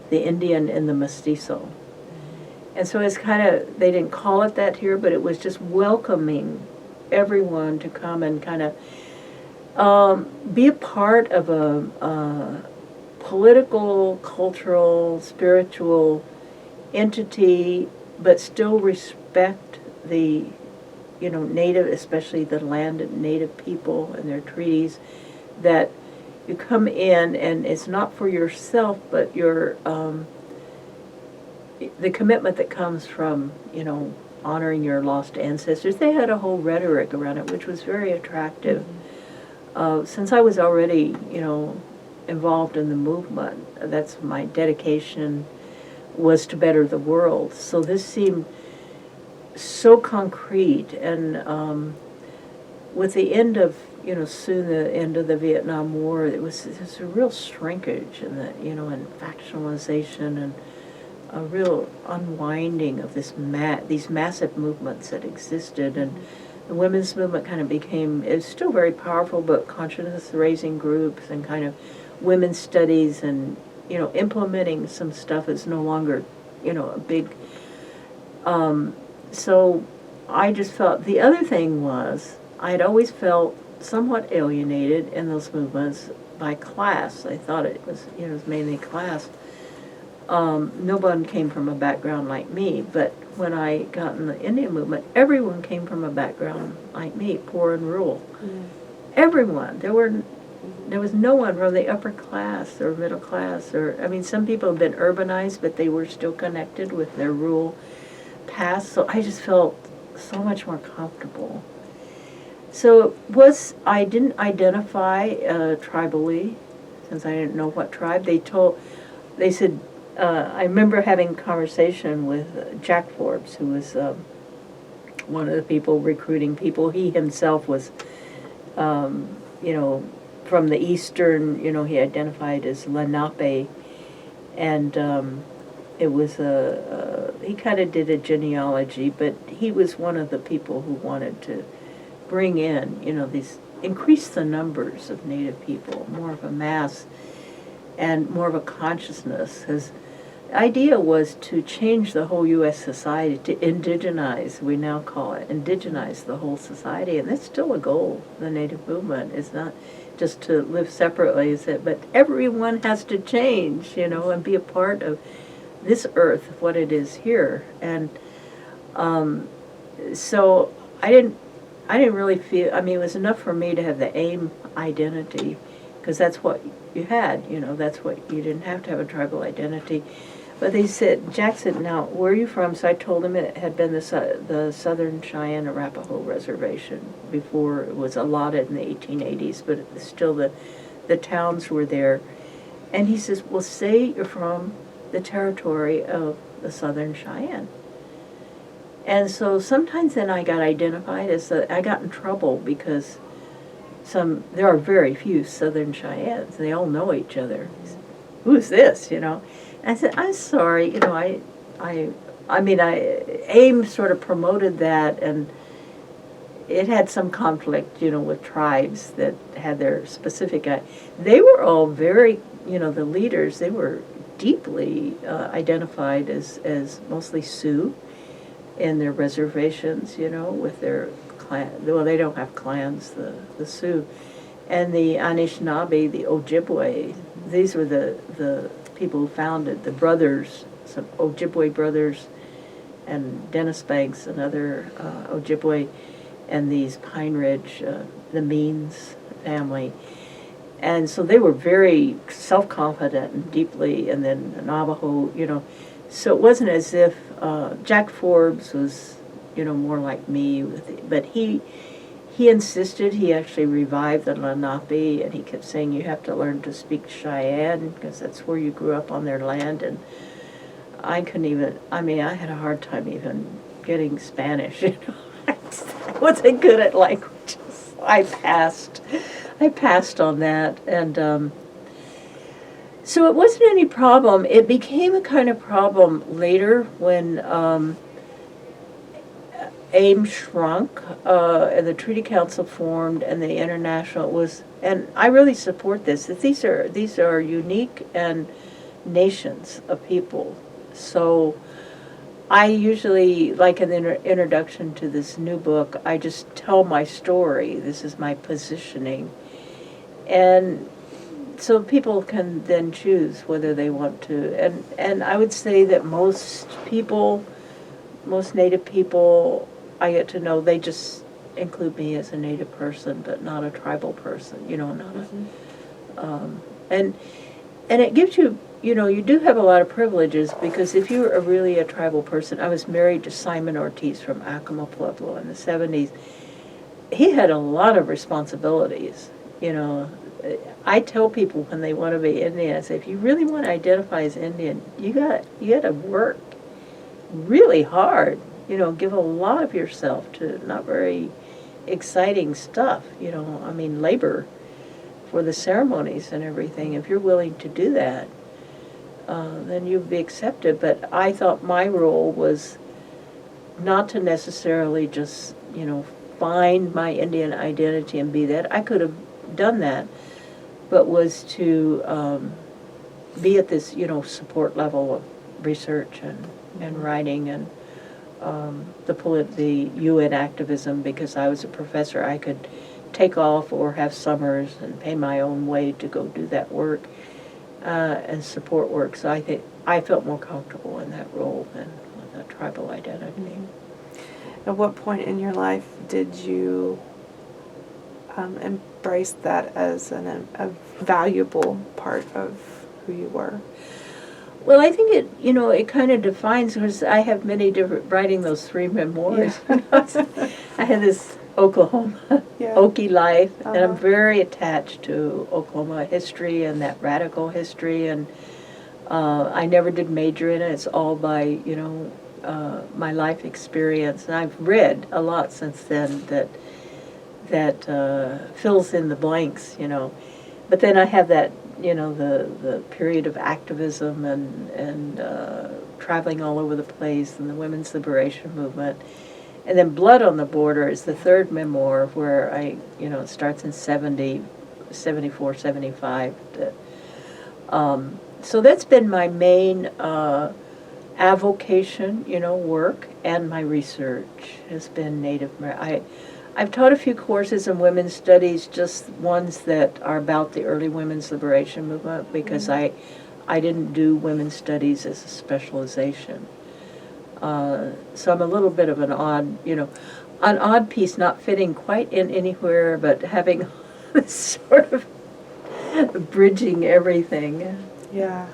the Indian and the mestizo. And so it's kind of, they didn't call it that here, but it was just welcoming everyone to come and kind of be a part of a political, cultural, spiritual entity, but still respect the native, especially the land and native people and their treaties, that you come in and it's not for yourself, but your the commitment that comes from, honoring your lost ancestors. They had a whole rhetoric around it, which was very attractive. Since I was already, involved in the movement, that's my dedication was to better the world. So this seemed so concrete, and with the end of, soon the end of the Vietnam War, there's a real shrinkage in the, and factionalization and a real unwinding of these massive movements that existed, and the women's movement kind of became, it's still very powerful, but consciousness-raising groups and kind of women's studies and, implementing some stuff is no longer, a big, so I just felt, the other thing was, I had always felt somewhat alienated in those movements by class. I thought it was, it was mainly class. No one came from a background like me, but when I got in the Indian movement, everyone came from a background like me, poor and rural. Mm-hmm. Everyone. There was no one from the upper class or middle class, or, I mean, some people have been urbanized, but they were still connected with their rural past, so I just felt so much more comfortable. So I didn't identify tribally, since I didn't know what tribe. They said, I remember having a conversation with Jack Forbes, who was one of the people recruiting people. He himself was, from the eastern, he identified as Lenape, and it was he kind of did a genealogy, but he was one of the people who wanted to bring in, increase the numbers of Native people, more of a mass and more of a consciousness. His idea was to change the whole U.S. society, to indigenize, we now call it, indigenize the whole society, and that's still a goal. The Native movement is not just to live separately, but everyone has to change, and be a part of this earth, what it is here. And so I didn't really feel, it was enough for me to have the AIM identity, because that's what you had, that's what, you didn't have to have a tribal identity. But Jack said, now, where are you from? So I told him it had been the Southern Cheyenne Arapaho Reservation before it was allotted in the 1880s, but still the towns were there. And he says, well, say you're from the territory of the Southern Cheyenne. And so sometimes then I got identified as I got in trouble because there are very few Southern Cheyennes. They all know each other. Who's this, I said, I'm sorry, AIM sort of promoted that, and it had some conflict, with tribes that had their specific, they were all very, the leaders, they were deeply identified as mostly Sioux in their reservations, with their clan. Well, they don't have clans, the Sioux. And the Anishinaabe, the Ojibwe, these were the people who founded the brothers, some Ojibwe brothers, and Dennis Banks, another Ojibwe, and these Pine Ridge, the Means family. And so they were very self-confident and deeply, and then the Navajo, So it wasn't as if Jack Forbes was, more like me, but he insisted. He actually revived the Lenape, and he kept saying, you have to learn to speak Cheyenne, because that's where you grew up on their land. And I couldn't even, I had a hard time even getting Spanish, I wasn't good at languages. I passed on that, and so it wasn't any problem. It became a kind of problem later when AIM shrunk, and the Treaty Council formed, and the International was, and I really support this, that these are unique and nations of people. So I usually, like in the introduction to this new book, I just tell my story. This is my positioning. And so people can then choose whether they want to. And I would say that most Native people I get to know, they just include me as a Native person, but not a tribal person, not and it gives you, you do have a lot of privileges, because if you're really a tribal person, I was married to Simon Ortiz from Acoma Pueblo in the 70s. He had a lot of responsibilities, I tell people when they want to be Indian, I say, if you really want to identify as Indian, you got to work really hard, give a lot of yourself to not very exciting stuff, labor for the ceremonies and everything. If you're willing to do that, then you'll be accepted. But I thought my role was not to necessarily just, find my Indian identity and be that. I could have done that, but was to be at this, support level of research and writing and the UN activism, because I was a professor. I could take off or have summers and pay my own way to go do that work and support work. So I think I felt more comfortable in that role than with a tribal identity. At what point in your life did you embrace that as a valuable part of who you were? Well, I think it kind of defines, because I have many different, writing those 3 memoirs. Yeah. I had this Oklahoma, Yeah. Okie life, and I'm Uh-huh. very attached to Oklahoma history and that radical history, and I never did major in it. It's all by, my life experience, and I've read a lot since then that fills in the blanks, But then I have that, the period of activism and traveling all over the place and the women's liberation movement. And then Blood on the Border is the 3rd memoir where it starts in 74, 75. So that's been my main avocation, work, and my research has been Native American. I've taught a few courses in women's studies, just ones that are about the early women's liberation movement, because I didn't do women's studies as a specialization. So I'm a little bit of an odd piece, not fitting quite in anywhere, but having this sort of bridging everything. Yeah.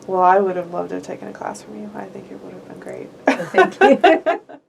Well, I would have loved to have taken a class from you. I think it would have been great. Thank you.